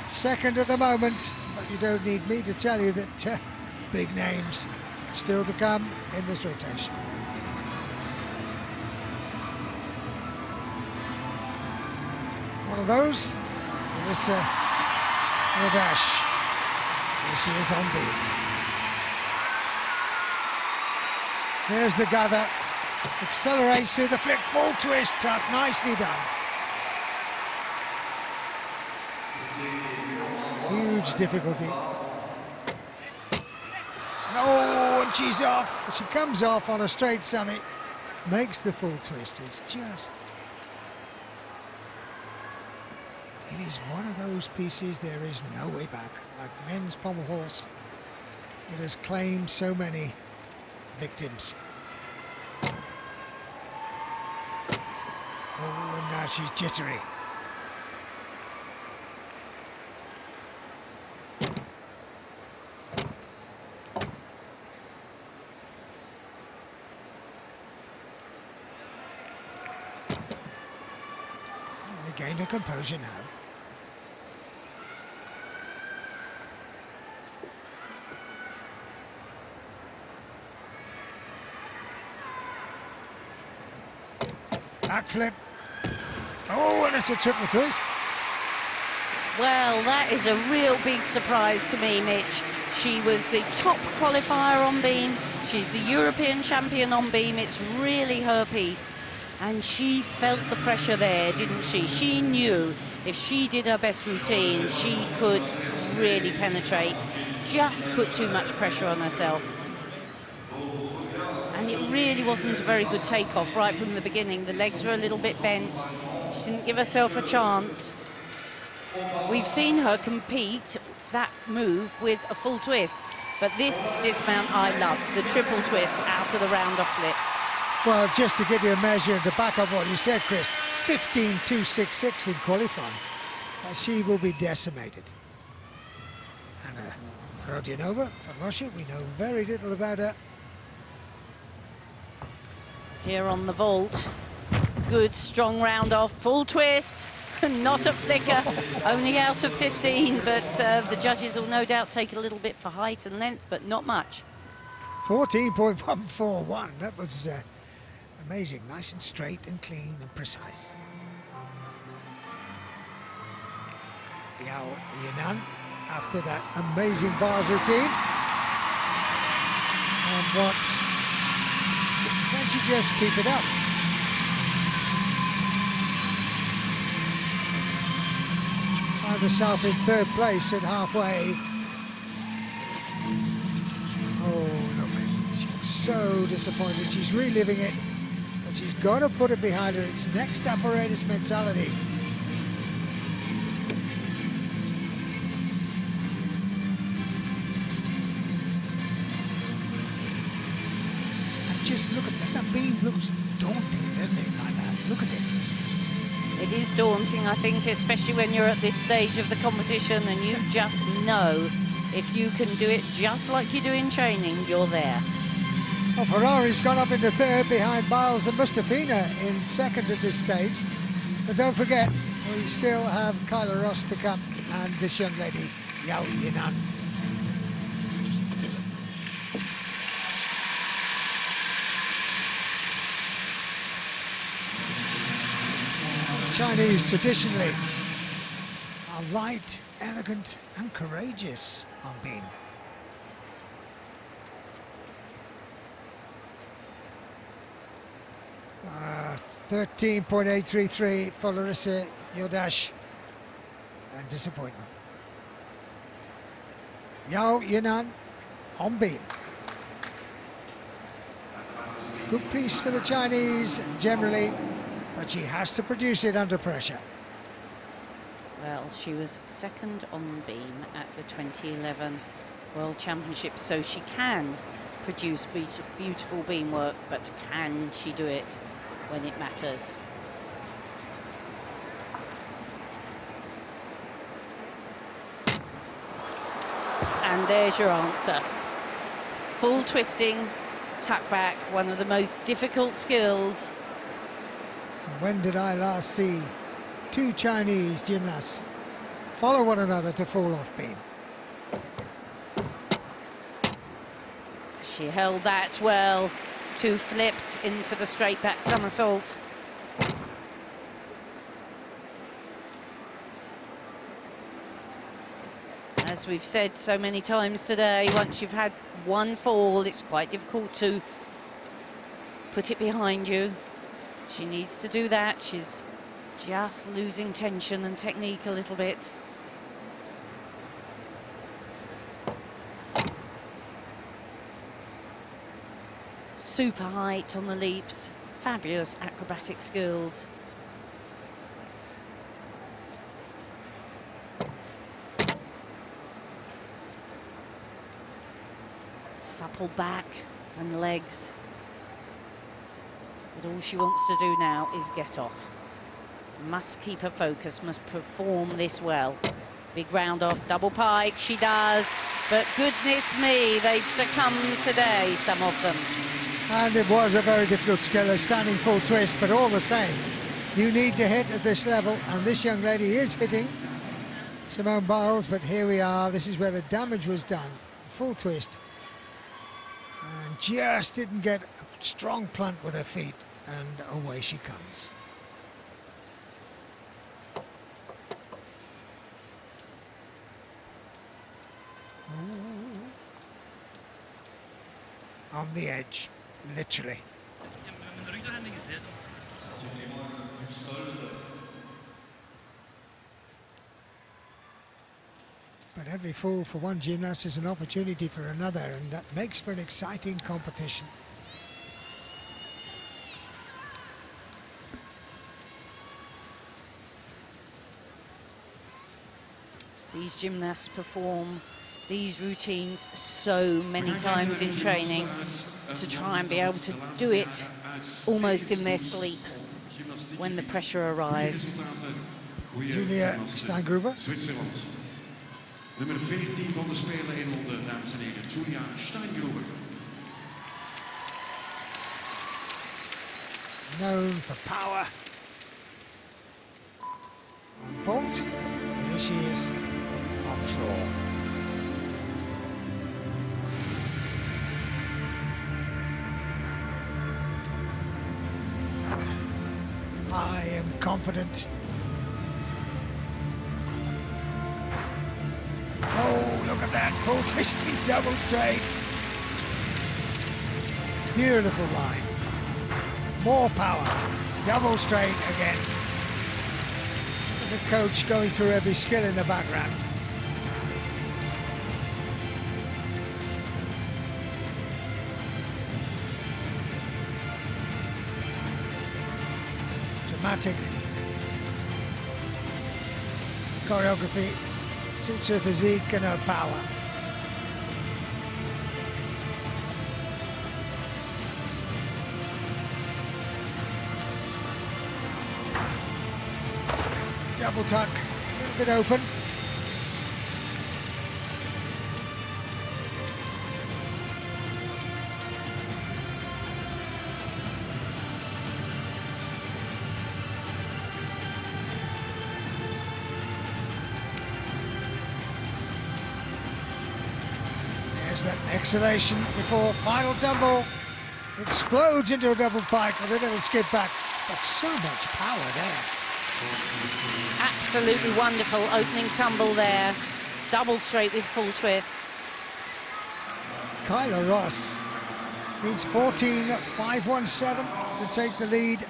Second at the moment, but you don't need me to tell you that big names still to come in this rotation. One of those, Marissa Radash. Here she is on beam. There's the gather. Accelerates through the flick, full twist, tuck, nicely done. Huge difficulty. Oh, and she's off. She comes off on a straight summit, makes the full twist. It's just... It is one of those pieces there is no way back. Like men's pommel horse, it has claimed so many victims. Oh, and now she's jittery. Regained her composure now. Backflip. Oh, and it's a triple twist. Well, that is a real big surprise to me, Mitch. She was the top qualifier on beam. She's the European champion on beam. It's really her piece. And she felt the pressure there, didn't she? She knew if she did her best routine, she could really penetrate. Just put too much pressure on herself. And it really wasn't a very good takeoff right from the beginning. The legs were a little bit bent. She didn't give herself a chance. We've seen her compete that move with a full twist, but this dismount I love, the triple twist out of the round-off flip. Well, just to give you a measure and to back up what you said, Chris, 15.266 in qualifying. She will be decimated. And Rodionova from Russia, we know very little about her. Here on the vault, good strong round off, full twist, not a flicker, only out of 15, but the judges will no doubt take a little bit for height and length, but not much. 14.141, that was amazing, nice and straight and clean and precise. Yao Yinan, after that amazing bars routine. And what, can she just keep it up? Found herself in third place at halfway. Oh, look, she looks so disappointed. She's reliving it, but she's got to put it behind her. It's next apparatus mentality. And just look at that. That beam looks daunting, doesn't it, like that? Look at it. It is daunting, I think, especially when you're at this stage of the competition and you just know if you can do it just like you do in training, you're there. Well, Ferrari's gone up into third behind Biles and Mustafina in second at this stage. But don't forget, we still have Kyla Ross to come and this young lady, Yao Yinan. Chinese traditionally are light, elegant and courageous on beam. Uh, 13.833 for Larissa Yodash, and disappointment. Yao Yinan on beam. Good piece for the Chinese generally, but she has to produce it under pressure. Well, she was second on beam at the 2011 World Championships, so she can produce beautiful beam work, but can she do it when it matters? And there's your answer. Full twisting, tuck back, one of the most difficult skills. And when did I last see two Chinese gymnasts follow one another to fall off beam? She held that well. 2 flips into the straight back somersault. As we've said so many times today, once you've had one fall, it's quite difficult to put it behind you. She needs to do that. She's just losing tension and technique a little bit. Super height on the leaps, fabulous acrobatic skills. Supple back and legs. But all she wants to do now is get off. Must keep her focus, must perform this well. Big round off, double pike, she does. But goodness me, they've succumbed today, some of them. And it was a very difficult skill, a standing full twist, but all the same, you need to hit at this level, and this young lady is hitting. Simone Biles, but here we are, this is where the damage was done. Full twist. And just didn't get a strong plant with her feet, and away she comes. Ooh. On the edge. Literally. But every fall for one gymnast is an opportunity for another, and that makes for an exciting competition. These gymnasts perform these routines so many times in training to try and be able to do it almost in their sleep when the pressure arrives. Julia Steingruber. Zwitserland. Nummer 14 van de Spelen in Londen, dames en heren, Julia Steingruber. Known for power. On vault, here she is on floor. I am confident. Oh, look at that, full twisting double straight. Beautiful line. More power, double straight again. The coach going through every skill in the background. Dramatic choreography, suits her physique and her power. Double tuck, a little bit open. There's that exhalation before final tumble. Explodes into a double pike with a little skip back, but so much power there. Absolutely wonderful opening tumble there. Double straight with full twist. Kyla Ross needs 14.517 to take the lead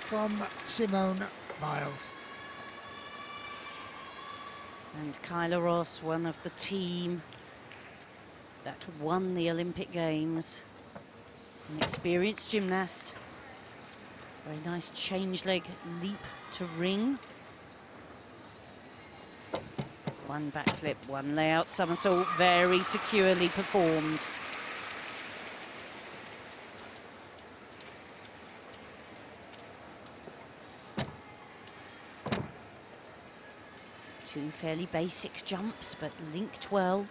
from Simone Biles. And Kyla Ross, one of the team that won the Olympic Games. An experienced gymnast. Very nice change leg leap to ring. One backflip, one layout somersault, very securely performed. Two fairly basic jumps, but linked well.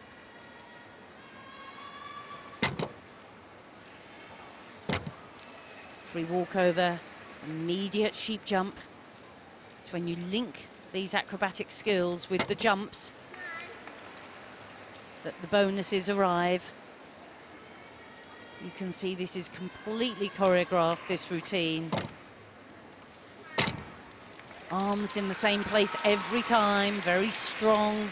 Free walkover, immediate sheep jump. It's when you link these acrobatic skills with the jumps that the bonuses arrive. You can see this is completely choreographed, this routine. Arms in the same place every time, very strong.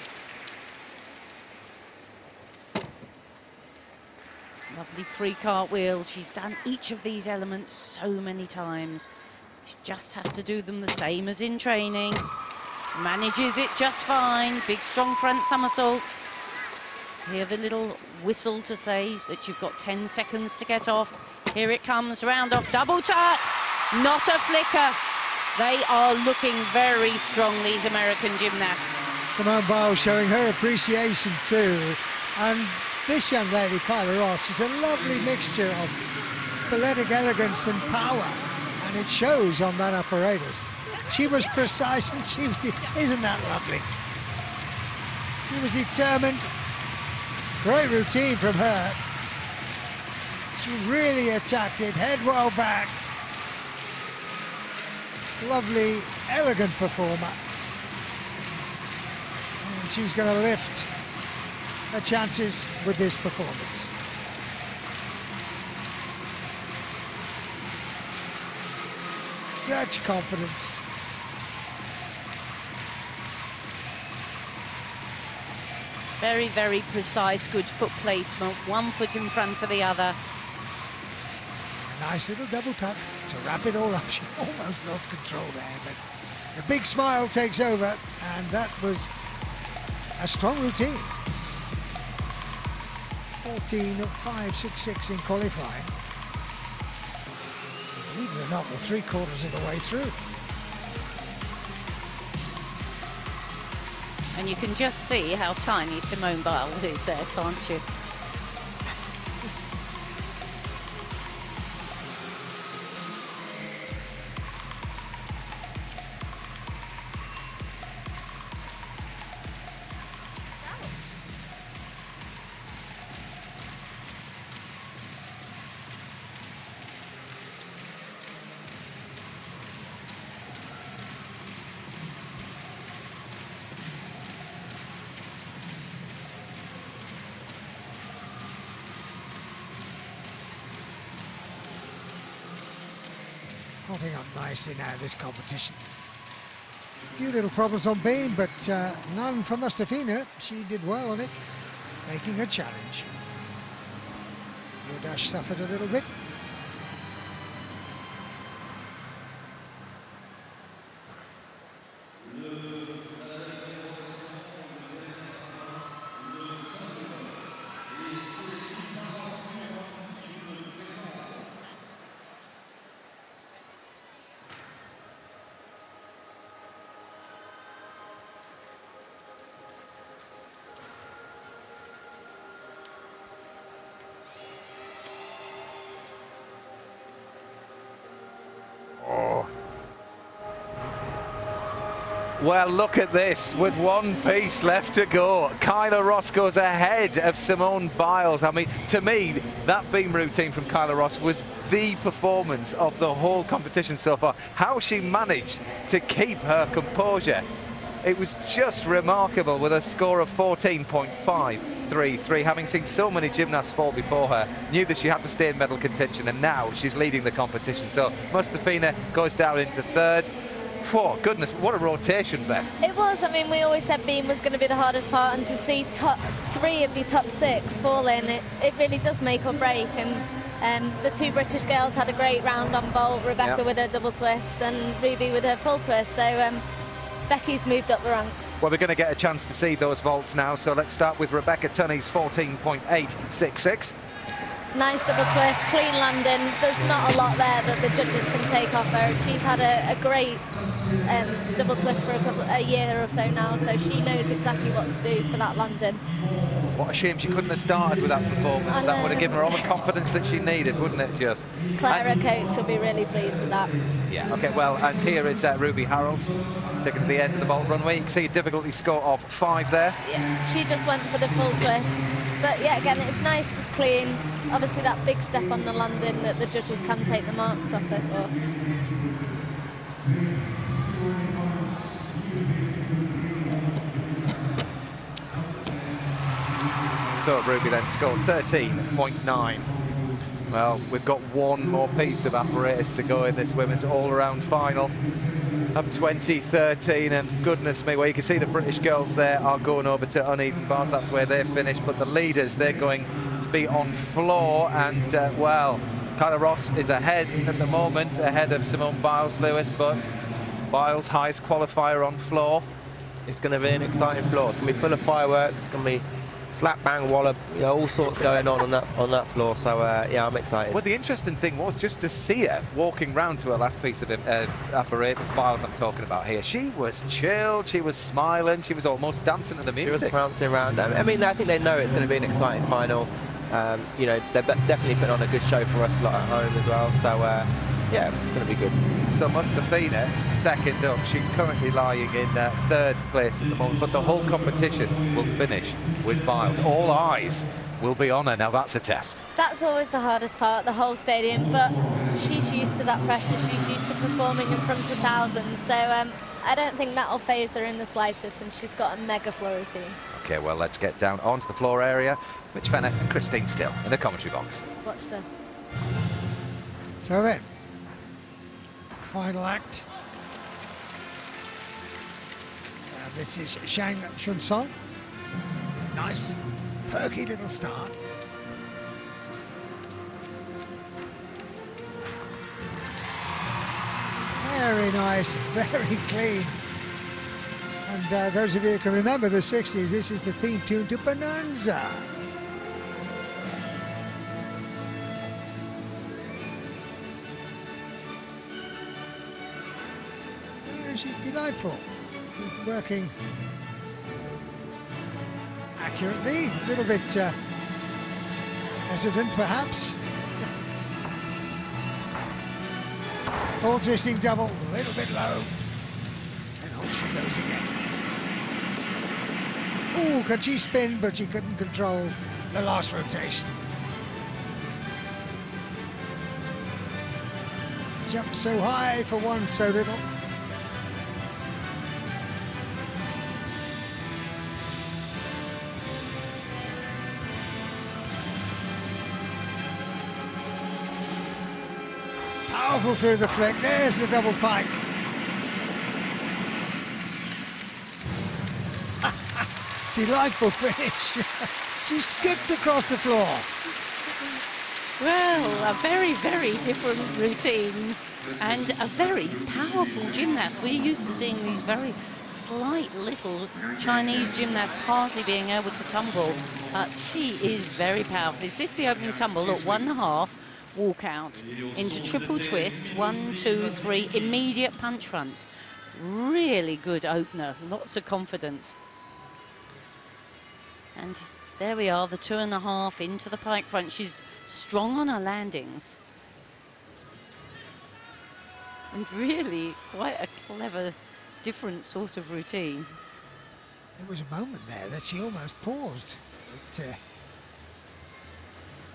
Lovely free cartwheel. She's done each of these elements so many times. She just has to do them the same as in training. Manages it just fine. Big, strong front somersault. Hear the little whistle to say that you've got 10 seconds to get off. Here it comes, round off, double tuck. Not a flicker. They are looking very strong, these American gymnasts. Simone Biles showing her appreciation too. And this young lady, Kyla Ross, is a lovely mixture of balletic elegance and power, and it shows on that apparatus. She was precise and she was, isn't that lovely? She was determined. Great routine from her. She really attacked it, head well back. Lovely, elegant performer. And she's going to lift her chances with this performance. Such confidence. Very, very precise, good foot placement. One foot in front of the other. Nice little double tuck to wrap it all up. She almost lost control there, but the big smile takes over, and that was a strong routine. 14.566 in qualifying. Believe it or not, we're 3/4 of the way through. And you can just see how tiny Simone Biles is there, can't you? Holding up nicely now this competition. A few little problems on beam, but none from Mustafina. She did well on it, making a challenge. Your dash suffered a little bit. Well, look at this. With one piece left to go, Kyla Ross goes ahead of Simone Biles. I mean, to me, that beam routine from Kyla Ross was the performance of the whole competition so far. How she managed to keep her composure, it was just remarkable, with a score of 14.533. Having seen so many gymnasts fall before her, knew that she had to stay in medal contention, and now she's leading the competition. So Mustafina goes down into third. Oh, goodness, what a rotation, Beth. It was. I mean, we always said beam was going to be the hardest part, and to see top 3 of your top 6 fall in, it really does make or break. And the 2 British girls had a great round on vault, Rebecca with her double twist and Ruby with her full twist. So Becky's moved up the ranks. Well, we're going to get a chance to see those vaults now, so let's start with Rebecca Tunney's 14.866. Nice double twist, clean landing. There's not a lot there that the judges can take off her. She's had a great double twist for a year or so now, so she knows exactly what to do for that landing. What a shame she couldn't have started with that performance. That would have given her all the confidence that she needed, wouldn't it, just? Claire, her coach, will be really pleased with that. Yeah, OK, well, and here is Ruby Harold taking to the end of the vault runway. You can see a difficulty score of 5 there. Yeah, she just went for the full twist. But yeah, again, it's nice and clean. Obviously, that big step on the landing that the judges can take the marks off her for. So Ruby then scored 13.9. Well, we've got one more piece of apparatus to go in this women's all-around final of 2013, and goodness me, well, you can see the British girls there are going over to uneven bars. That's where they're finished, but the leaders, they're going to be on floor, and well, Kyla Ross is ahead at the moment, ahead of Simone Biles-Lewis, but Biles, highest qualifier on floor. It's going to be an exciting floor. It's going to be full of fireworks. It's going to be slap, bang, wallop, you know, all sorts going on that floor. So yeah, I'm excited. Well, the interesting thing was just to see her walking round to her last piece of apparatus, Biles I'm talking about here. She was chilled, she was smiling, she was almost dancing to the music. She was prancing around them. I mean, I think they know it's going to be an exciting final. You know, they're definitely putting on a good show for us lot at home as well. So yeah, it's going to be good. So Mustafina, second up, she's currently lying in third place at the moment, but the whole competition will finish with Biles. All eyes will be on her. Now that's a test. That's always the hardest part, the whole stadium, but she's used to that pressure. She's used to performing in front of thousands, so I don't think that'll phase her in the slightest, and she's got a mega floor routine. Okay, well, let's get down onto the floor area. Mitch Fenner and Christine Still in the commentary box. Watch them. So then, final act. This is Shang Chun Song. Nice, perky little start. Very nice, very clean. And those of you who can remember the 60s, this is the theme tune to Bonanza. She's delightful. She's working accurately, a little bit hesitant perhaps. Full twisting double, a little bit low. And off she goes again. Ooh, could she spin, but she couldn't control the last rotation. Jumped so high for one so little. Powerful through the flick. There's the double pike. Delightful finish. She skipped across the floor. Well, a very, very different routine and a very powerful gymnast. We're used to seeing these very slight little Chinese gymnasts hardly being able to tumble, but she is very powerful. Is this the opening tumble? Look, 1.5. Walk out into triple twists, 1, 2, 3, immediate punch front. Really good opener, lots of confidence. And there we are, the 2.5 into the pike front. She's strong on her landings. And really quite a clever different sort of routine. There was a moment there that she almost paused.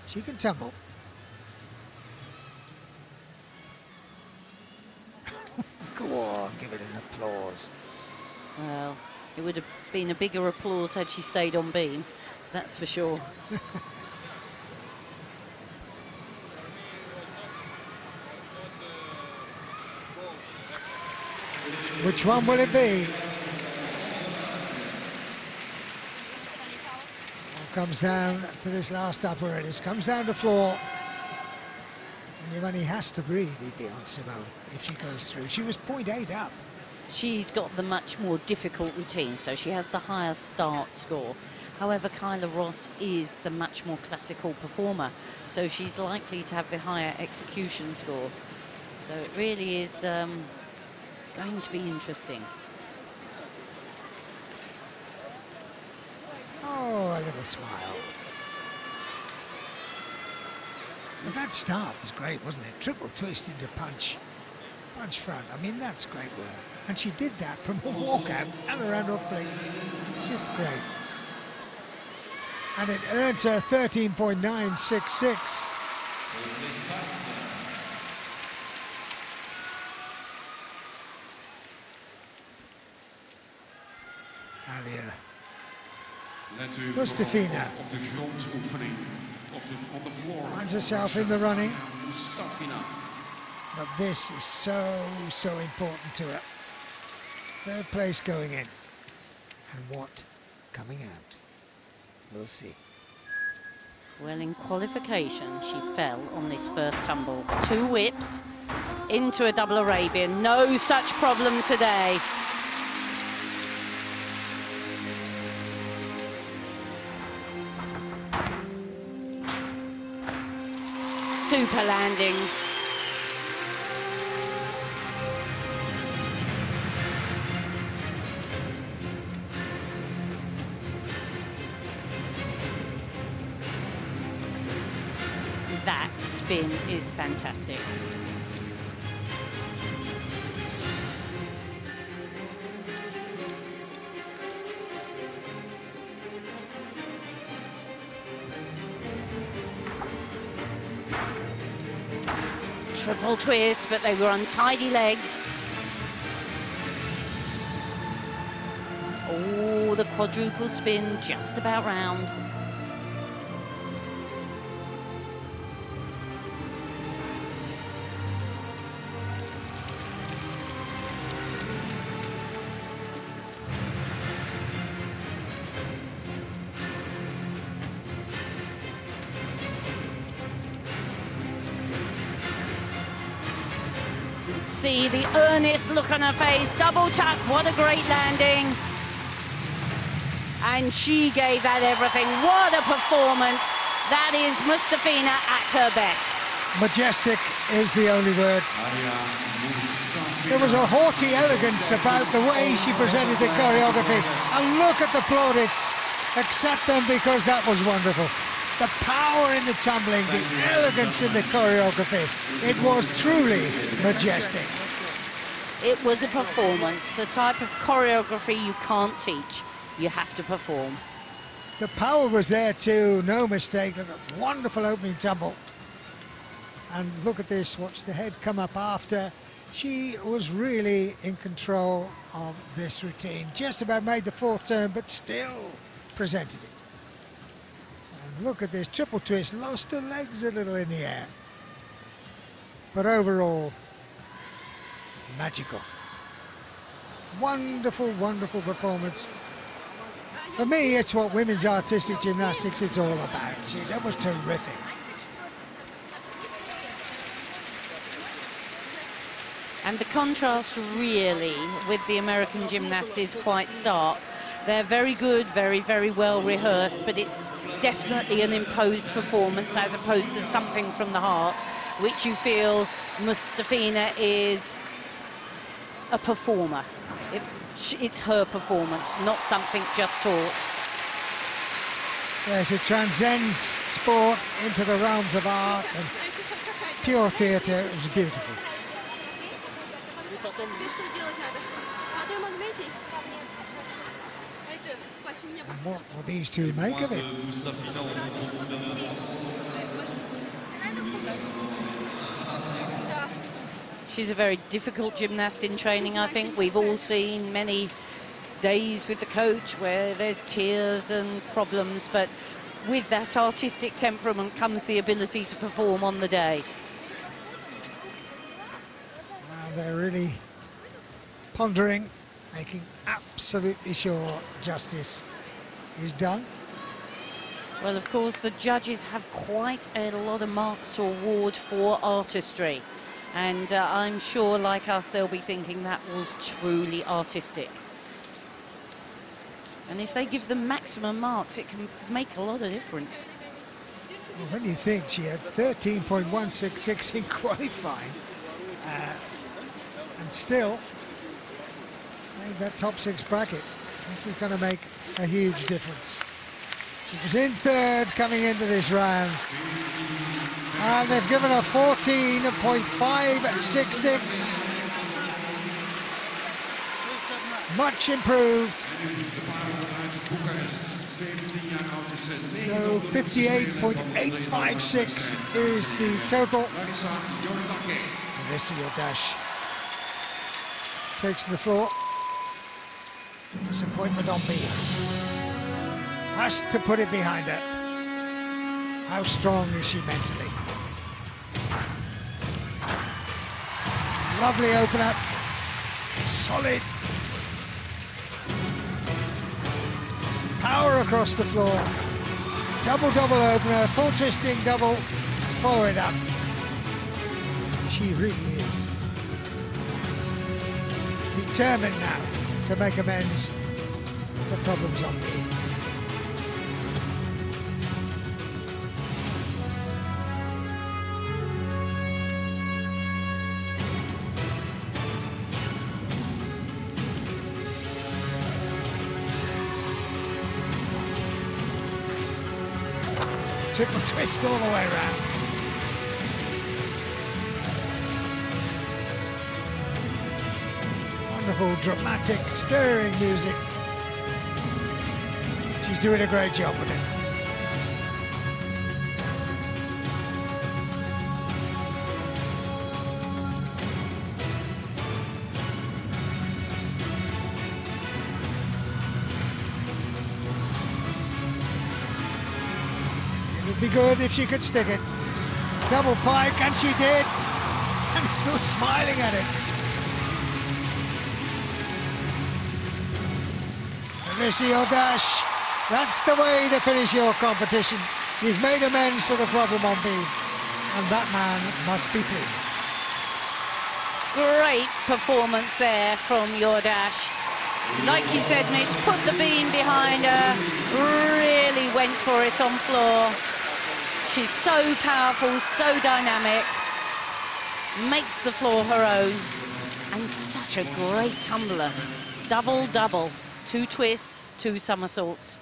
She can tumble. Go on, give it an applause. Well, it would have been a bigger applause had she stayed on beam, that's for sure. Which one will it be? Comes down to this last apparatus, comes down to floor. And Yvonne has to breathe, on Simone, if she goes through. She was 0.8 up. She's got the much more difficult routine, so she has the higher start score. However, Kyla Ross is the much more classical performer, so she's likely to have the higher execution score. So it really is going to be interesting. Oh, a little smile. But that start was great, wasn't it? Triple twist into punch. Punch front. I mean, that's great work. And she did that from a walkout and a round off flick. Just great. And it earned her 13.966. Alia Mustafina finds herself in the running, but this is so important to her. Third place going in, and what coming out, we'll see. Well, in qualification, she fell on this first tumble. 2 whips into a double Arabian. No such problem today. Super landing. That spin is fantastic. Triple twist, but they were untidy legs. Oh, the quadruple spin just about round. See the earnest look on her face, double tuck, what a great landing. And she gave that everything, what a performance. That is Mustafina at her best. Majestic is the only word. There was a haughty elegance about the way she presented the choreography. And look at the plaudits, accept them because that was wonderful. The power in the tumbling, the elegance in the choreography. It was truly majestic. It was a performance, the type of choreography you can't teach. You have to perform. The power was there too, no mistake. A wonderful opening tumble. And look at this, watch the head come up after. She was really in control of this routine. Just about made the 4th turn, but still presented it. Look at this, triple twist, lost her legs a little in the air. But overall, magical. Wonderful, wonderful performance. For me, it's what women's artistic gymnastics is all about. Gee, that was terrific. And the contrast really with the American gymnasts is quite stark. They're very good, very, very well rehearsed, but it's definitely an imposed performance as opposed to something from the heart, which you feel Mustafina is a performer. It's her performance, not something just taught. Yes, it transcends sport into the realms of art and pure theatre. It was beautiful. And what will these two make of it? She's a very difficult gymnast in training, I think. We've all seen many days with the coach where there's tears and problems, but with that artistic temperament comes the ability to perform on the day. They're really pondering, making absolutely sure justice is done. Well, of course, the judges have quite a lot of marks to award for artistry. And I'm sure, like us, they'll be thinking that was truly artistic. And if they give them maximum marks, it can make a lot of difference. Well, when you think she had 13.166 in qualifying, and still made that top 6 bracket, this is going to make a huge difference. She was in third coming into this round, and they've given her 14.566. Much improved. So 58.856 is the total. The rest of your dash takes to the floor. Disappointment on me. Has to put it behind her. How strong is she mentally? Lovely opener. Solid. Power across the floor. Double opener, full twisting double. Follow it up. She really is determined now to make amends for problems on me. Triple twist all the way around. Wonderful, dramatic, stirring music. She's doing a great job with it. Be good if she could stick it. Double pike, and she did. And still smiling at it. Missy your dash. That's the way to finish your competition. You've made amends for the problem on beam, and that man must be pleased. Great performance there from your dash. Like you said, Mitch, put the beam behind her. Really went for it on floor. She's so powerful, so dynamic, makes the floor her own, and such a great tumbler. Double, 2 twists, 2 somersaults.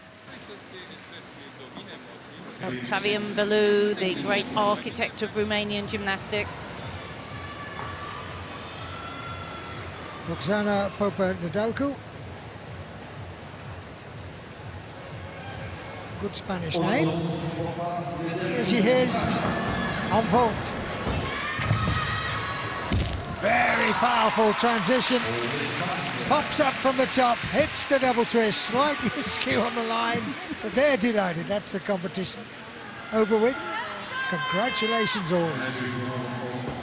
Octavian Belu, the great architect of Romanian gymnastics. Roxana Popa-Nadalcu. Good Spanish name. Here she is on vault. Very powerful transition. Pops up from the top, hits the double twist, slightly askew on the line, but they're delighted. That's the competition over with. Congratulations all.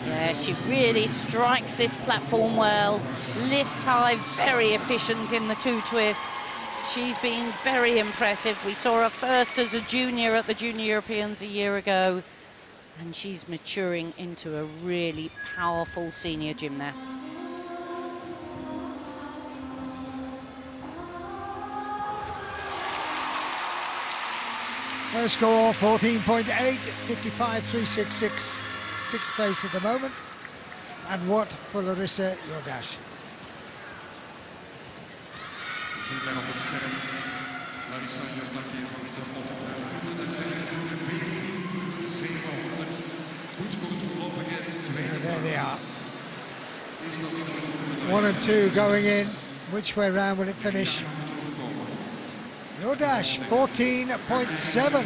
Yeah, she really strikes this platform well. Lifts high, very efficient in the 2 twists. She's been very impressive. We saw her first as a junior at the Junior Europeans a year ago, and she's maturing into a really powerful senior gymnast. Her score 14.8, 55.366, 6th place at the moment. And what for Larissa Jordash? There they are. 1 and 2 going in. Which way round will it finish? Your dash, 14.7.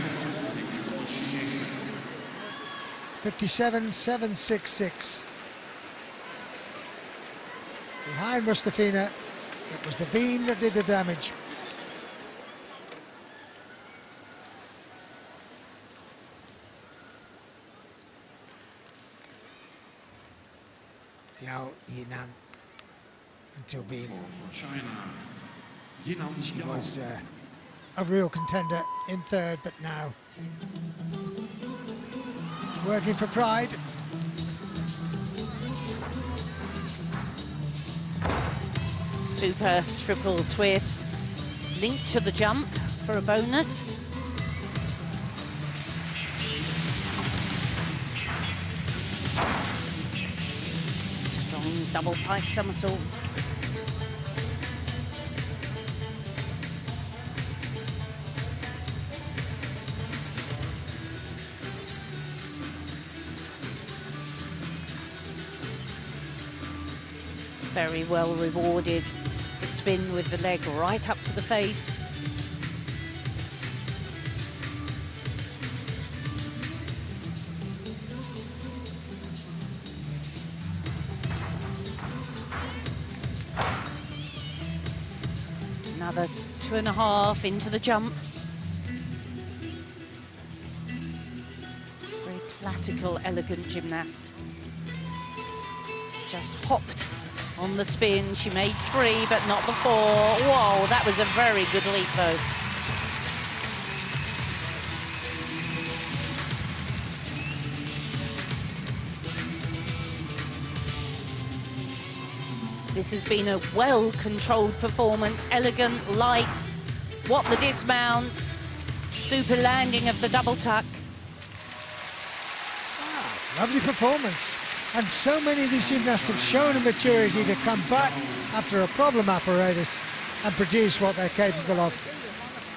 57.766. Behind Mustafina, it was the beam that did the damage. Yao Yinan until being. She was a real contender in third, but now working for pride. Super triple twist, linked to the jump for a bonus. Strong double pike somersault. Very well rewarded. The spin with the leg right up to the face. Another 2.5 into the jump. Very classical, elegant gymnast. Just hopped on the spin. She made 3, but not the 4. Whoa, that was a very good leap, though. This has been a well-controlled performance, elegant, light. What the dismount, super landing of the double tuck. Wow, lovely performance. And so many of these gymnasts have shown a maturity to come back after a problem apparatus and produce what they're capable of.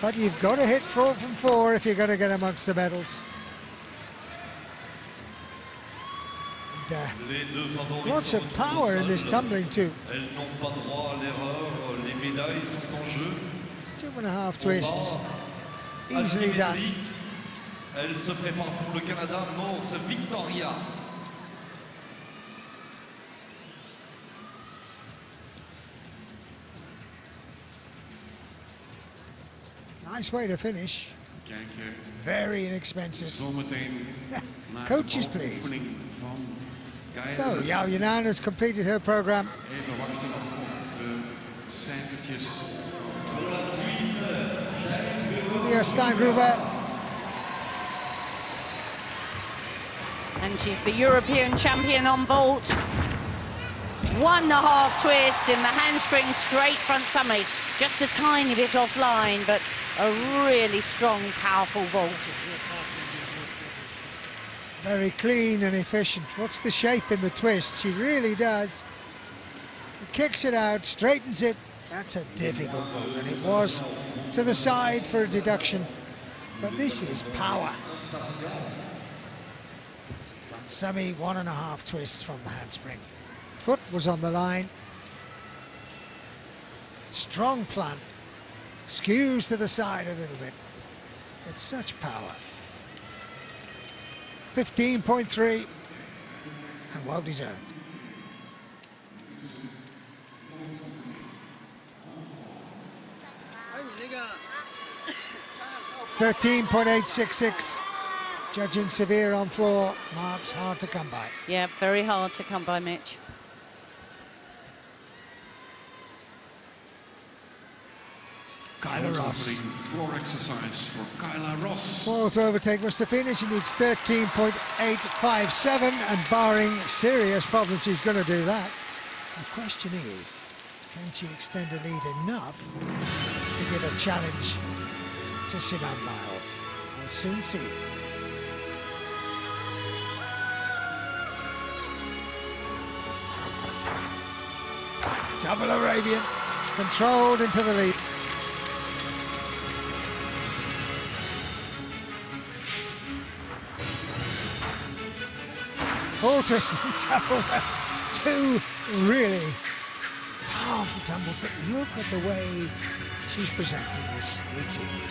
But you've got to hit 4 from 4 if you're going to get amongst the medals. And, lots of power in this tumbling too. 2.5 twists, easily done. Elle se prépare pour le Canada, Morse Victoria. Nice way to finish. Very inexpensive. Coaches, please. So, Yao Yinan has completed her program. Julia Steingruber. And she's the European champion on vault. 1.5 twist in the handspring straight front tummy. Just a tiny bit offline, but a really strong, powerful vault. Very clean and efficient. What's the shape in the twist? She really does. She kicks it out, straightens it. That's a difficult vault, and it was to the side for a deduction. But this is power. Semi 1.5 twists from the handspring. Foot was on the line. Strong plant. Skews to the side a little bit. It's such power. 15.3. And well deserved. 13.866. Judging severe on floor. Marks hard to come by. Yeah, very hard to come by, Mitch. Kyla Ross. Floor exercise for Kyla Ross. Four to overtake Mustafina. She needs 13.857, and barring serious problems, she's going to do that. The question is, can she extend a lead enough to give a challenge to Simone Biles? We'll soon see. Double Arabian, controlled into the lead. Full twist and double. Two really powerful tumbles, but look at the way she's presenting this routine.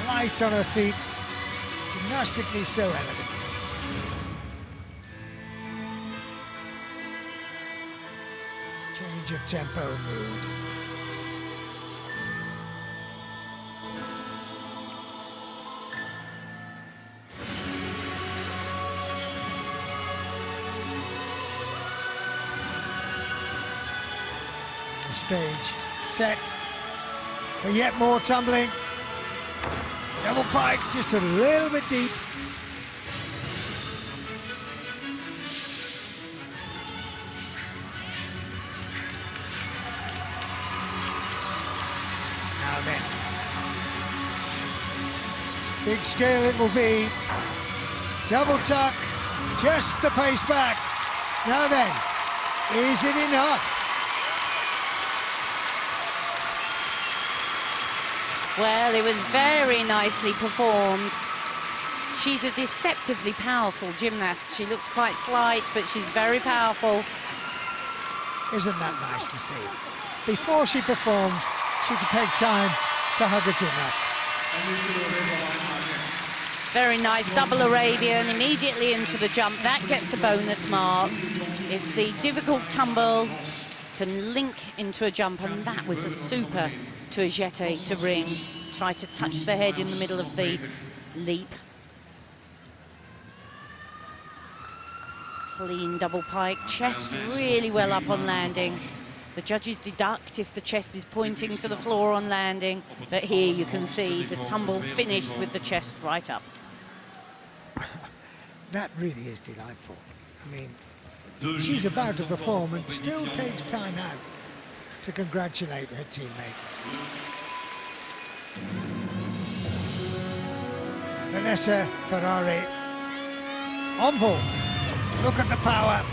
Light on her feet, gymnastically so elegant. Change of tempo and mood. The stage set, but yet more tumbling. Double pike, just a little bit deep. Now then, big scale it will be. Double tuck, just the pace back. Now then, is it enough? Well, it was very nicely performed. She's a deceptively powerful gymnast. She looks quite slight, but she's very powerful. Isn't that nice to see? Before she performs, she can take time to hug a gymnast. Very nice double Arabian, immediately into the jump. That gets a bonus mark. If the difficult tumble can link into a jump, and that was a super to a jeté to ring. Try to touch the head in the middle of the leap. Clean double pike, chest really well up on landing. The judges deduct if the chest is pointing to the floor on landing, but here you can see the tumble finished with the chest right up. That really is delightful. I mean, she's about to perform and still takes time out to congratulate her teammate. Vanessa Ferrari on ball. Look at the power.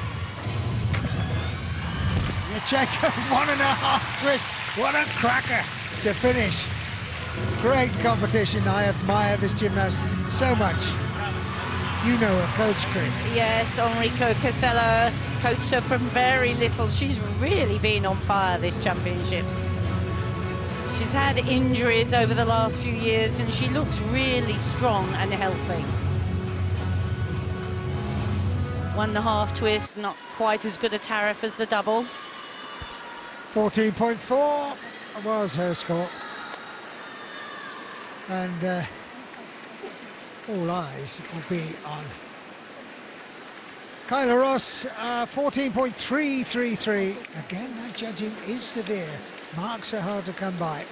Yacheka, 1.5 twist. What a cracker to finish. Great competition. I admire this gymnast so much. You know her coach, Chris. Yes, Enrico Casella coached her from very little. She's really been on fire this championships. She's had injuries over the last few years and she looks really strong and healthy. 1.5 twist, not quite as good a tariff as the double. 14.4 was her score. And all eyes will be on Kyla Ross, 14.333. Again, that judging is severe. Marks are hard to come by.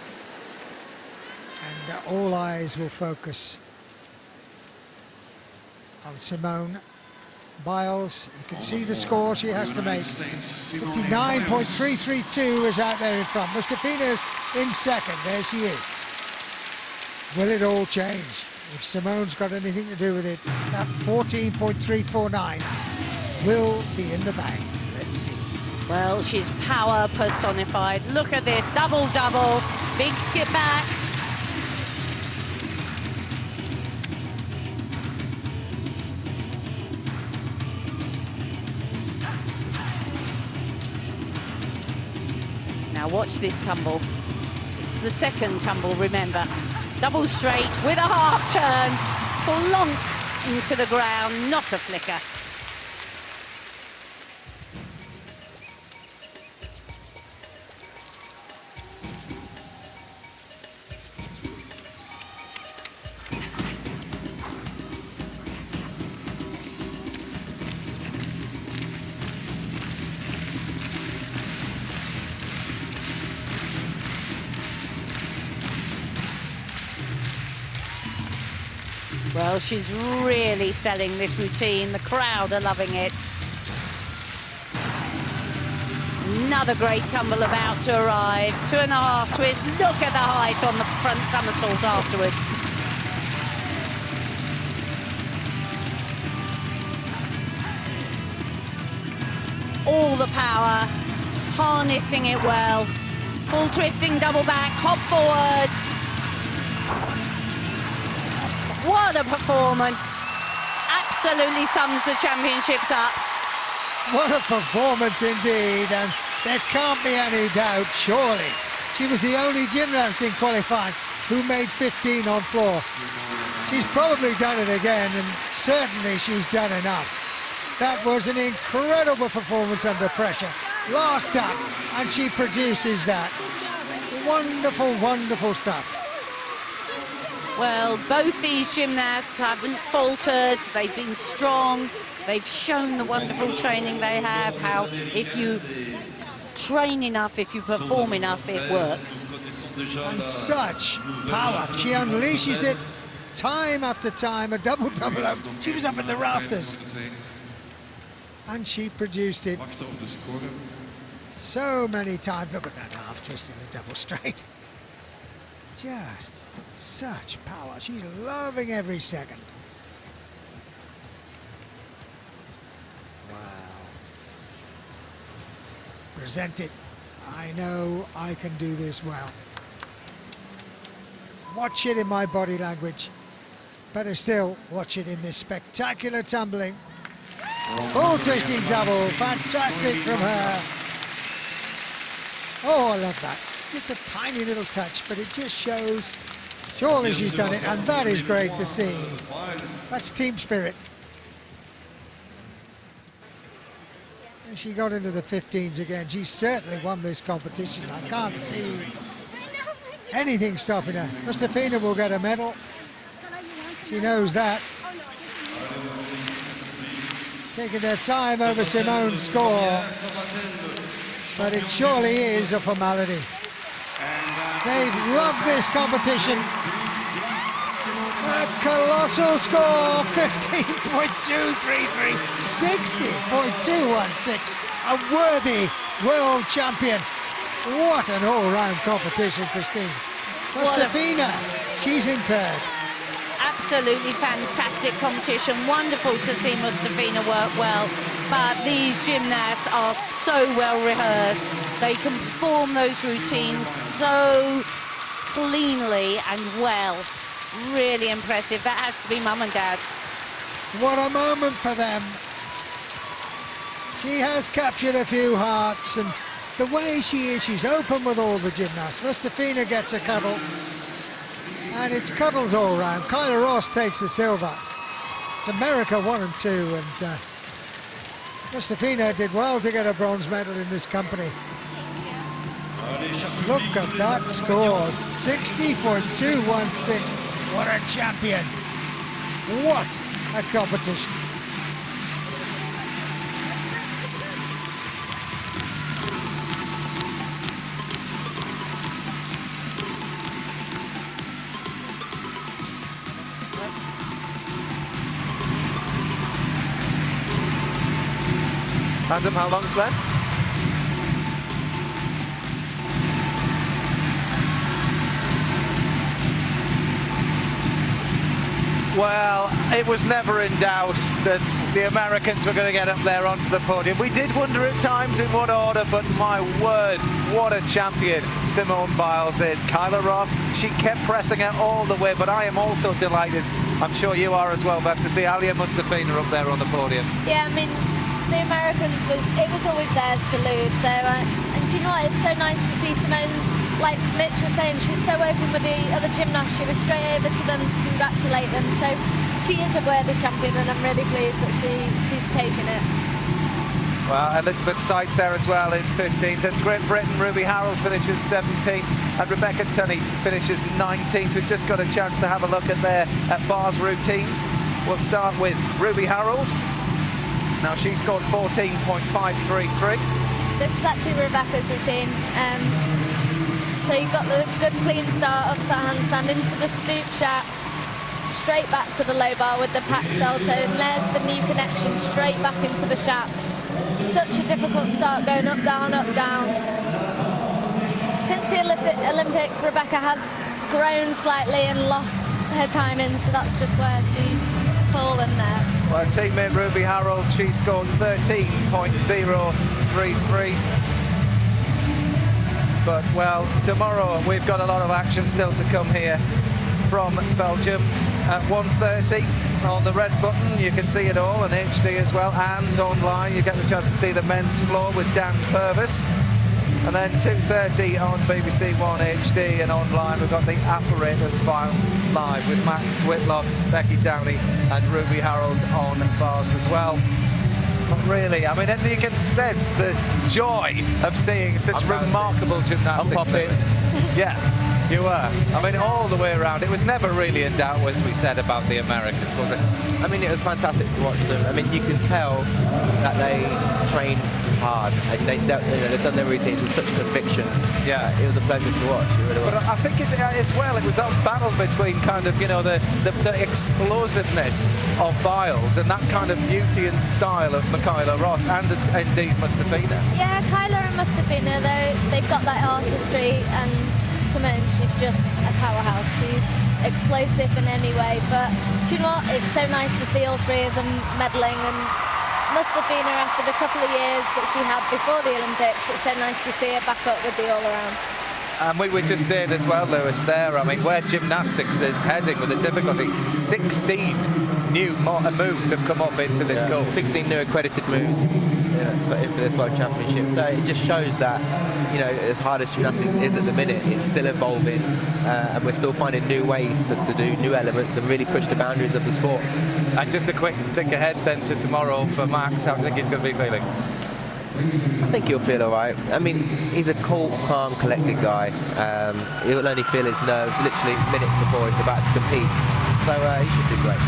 And all eyes will focus on Simone Biles. You can see the score she has to make. 59.332 is out there in front. Mustafina's in second. There she is. Will it all change? If Simone's got anything to do with it, that 14.349 will be in the bag. Let's see. Well, she's power personified. Look at this, double, double, big skip back. Now watch this tumble. It's the second tumble, remember. Double straight with a half turn, plonk into the ground, not a flicker. Well, she's really selling this routine. The crowd are loving it. Another great tumble about to arrive. 2.5 twist. Look at the height on the front somersault afterwards. All the power, harnessing it well. Full twisting, double back, hop forward. What a performance. absolutely sums the championships up. What a performance indeed, and there can't be any doubt, surely. She was the only gymnast in qualifying who made 15 on floor. She's probably done it again, and certainly she's done enough. That was an incredible performance under pressure. Last up, and she produces that. Wonderful, wonderful stuff. Well, both these gymnasts haven't faltered. They've been strong. They've shown the wonderful training they have, how if you train enough, if you perform enough, it works. And such power. She unleashes it time after time, a double-double up. She was up in the rafters. And she produced it so many times. Look at that half twist in the double straight. Just such power. She's loving every second. Wow. Present it. I know I can do this well. Watch it in my body language. Better still, watch it in this spectacular tumbling. Full twisting double. Fantastic from her. Oh, I love that. Just a tiny little touch, but it just shows surely she's done it, and that is great to see. That's team spirit. And she got into the 15s again. She certainly won this competition. I can't see anything stopping her. Mustafina will get a medal. She knows that. Taking their time over Simone's score. But it surely is a formality. They've loved this competition. A colossal score, 15.233, 60.216. A worthy world champion. What an all-round competition, Christine. Mustafina, she's impaired. Absolutely fantastic competition. Wonderful to see Mustafina work well. But these gymnasts are so well rehearsed. They can perform those routines so cleanly and well. Really impressive. That has to be mum and dad. What a moment for them. She has captured a few hearts, and the way she is, she's open with all the gymnasts. Mustafina gets a cuddle, and it's cuddles all round. Kyla Ross takes the silver. It's America 1 and 2, and Mustafina did well to get a bronze medal in this company. Look at that score, 60.216. What a champion. What a competition. Hands up, how long's left? Well, it was never in doubt that the Americans were going to get up there onto the podium. We did wonder at times in what order, but my word, what a champion Simone Biles is. Kyla Ross, she kept pressing it all the way, but I am also delighted, I'm sure you are as well, Beth, to see Alia Mustafina up there on the podium. Yeah, I mean, the Americans, it was always theirs to lose, so, and do you know what, it's so nice to see Simone, like Mitch was saying, she's so open with the other gymnasts. She was straight over to them to congratulate them. So she is a worthy champion, and I'm really pleased that she's taken it. Well, Elizabeth Sykes there as well in 15th. And Great Britain, Ruby Harold finishes 17th. And Rebecca Tunney finishes 19th. We've just got a chance to have a look at their bars routines. We'll start with Ruby Harold. Now she scored 14.533. This is actually Rebecca's routine. So you've got the good clean start, upside handstand into the scoop shaft, straight back to the low bar with the pack salto, and there's the new connection straight back into the shaft. Such a difficult start going up, down, up, down. Since the Olympics, Rebecca has grown slightly and lost her timing, so that's just where she's fallen there. Well, her teammate Ruby Harold, she scored 13.033. But, well, tomorrow we've got a lot of action still to come here from Belgium at 1:30. on the red button. You can see it all in HD as well, and online you get the chance to see the men's floor with Dan Purvis. And then 2:30 on BBC One HD, and online we've got the Apparatus Finals live with Max Whitlock, Becky Downey and Ruby Harold on bars as well. But really, I mean, you can sense the joy of seeing such remarkable gymnastics. Yeah, you were. I mean, all the way around. It was never really in doubt, as we said, about the Americans, was it? I mean, it was fantastic to watch them. I mean, you can tell that they trained hard and they've done their routines with such conviction. Yeah, it was a pleasure to watch. It really was. But I think as well, it was that battle between kind of, you know, the explosiveness of Biles and that kind of beauty and style of Michaela Ross and indeed Mustafina. Yeah, Kyla and Mustafina, they've got that artistry, and Simone, she's just a powerhouse. She's explosive in any way, but do you know what? It's so nice to see all three of them medaling, and Mustafina, after the couple of years that she had before the Olympics, it's so nice to see her back up with the all-around. And we were just saying as well, Lewis, there, I mean, where gymnastics is heading with the difficulty, 16 new moves have come up into this goal. 16 new accredited moves put in for this World Championship. So it just shows that, you know, as hard as gymnastics is at the minute, it's still evolving, and we're still finding new ways to do new elements and really push the boundaries of the sport. And just a quick think ahead then to tomorrow for Max, how do you think he's going to be feeling? I think he'll feel all right. I mean, he's a cool, calm, collected guy. He'll only feel his nerves literally minutes before he's about to compete. So he should do great.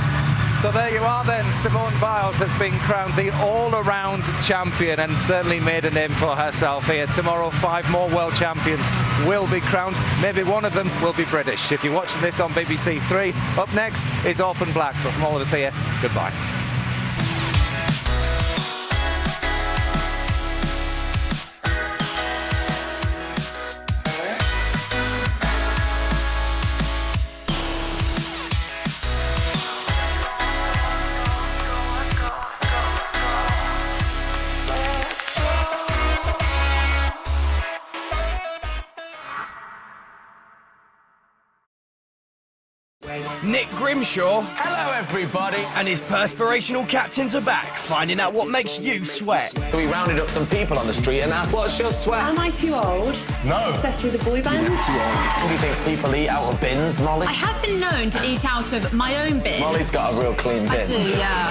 So there you are then. Simone Biles has been crowned the all-around champion and certainly made a name for herself here. Tomorrow, 5 more world champions will be crowned. Maybe one of them will be British. If you're watching this on BBC 3, up next is Orphan Black. But from all of us here, it's goodbye. Nick Grimshaw, hello everybody, and his perspirational captains are back, finding out what makes you sweat. So we rounded up some people on the street and asked what's your sweat. Am I too old to be obsessed with a boy band? Too old. Do you think people eat out of bins, Molly? I have been known to eat out of my own bin. Molly's got a real clean bin. I do, yeah.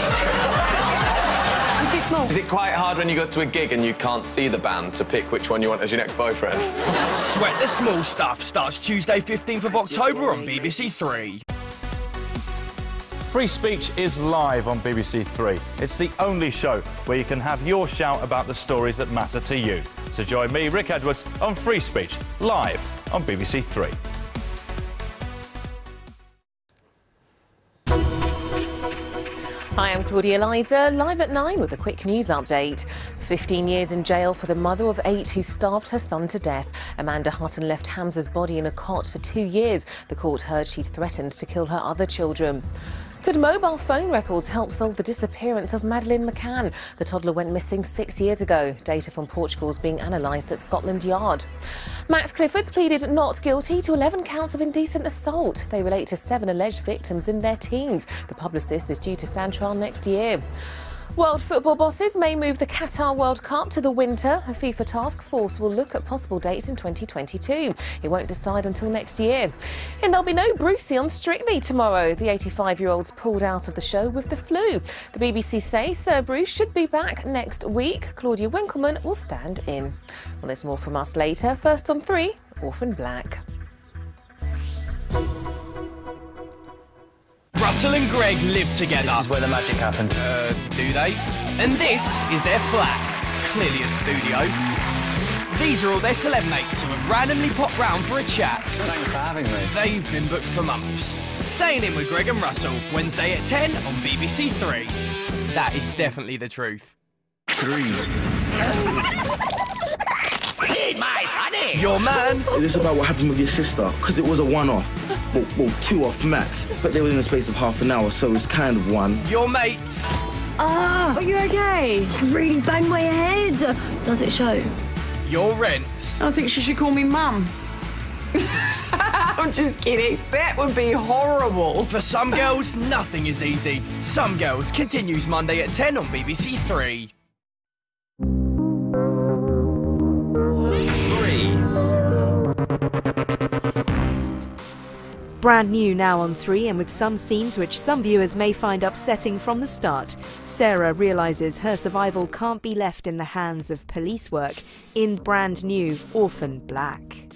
I'm too small. Is it quite hard when you go to a gig and you can't see the band to pick which one you want as your next boyfriend? Sweat the Small Stuff starts Tuesday 15th of October on BBC 3. Free Speech is live on BBC 3. It's the only show where you can have your shout about the stories that matter to you. So join me, Rick Edwards, on Free Speech, live on BBC 3. Hi, I'm Claudia Liza, live at 9 with a quick news update. 15 years in jail for the mother of 8 who starved her son to death. Amanda Hutton left Hamza's body in a cot for 2 years. The court heard she'd threatened to kill her other children. Could mobile phone records help solve the disappearance of Madeleine McCann? The toddler went missing 6 years ago. Data from Portugal is being analysed at Scotland Yard. Max Clifford's pleaded not guilty to 11 counts of indecent assault. They relate to 7 alleged victims in their teens. The publicist is due to stand trial next year. World football bosses may move the Qatar World Cup to the winter. A FIFA task force will look at possible dates in 2022. It won't decide until next year. And there'll be no Brucey on Strictly tomorrow. The 85-year-old's pulled out of the show with the flu. The BBC say Sir Bruce should be back next week. Claudia Winkleman will stand in. Well, there's more from us later. First on 3, Orphan Black. Russell and Greg live together. This is where the magic happens. Do they? And this is their flat. Clearly a studio. These are all their celeb mates who have randomly popped round for a chat. Thanks for having me. They've been booked for months. Staying in with Greg and Russell, Wednesday at 10 on BBC 3. That is definitely the truth. 3. My honey! Your man. Is this about what happened with your sister? Because it was a one-off. Well, 2 off max. But they were in the space of half an hour, so it's kind of 1. Your mates. Ah, are you okay? Really banged my head. Does it show? Your rents. I think she should call me Mum. I'm just kidding. That would be horrible. For some girls, nothing is easy. Some Girls continues Monday at 10 on BBC Three. 3. Brand new now on 3, and with some scenes which some viewers may find upsetting from the start, Sarah realises her survival can't be left in the hands of police work in brand new Orphan Black.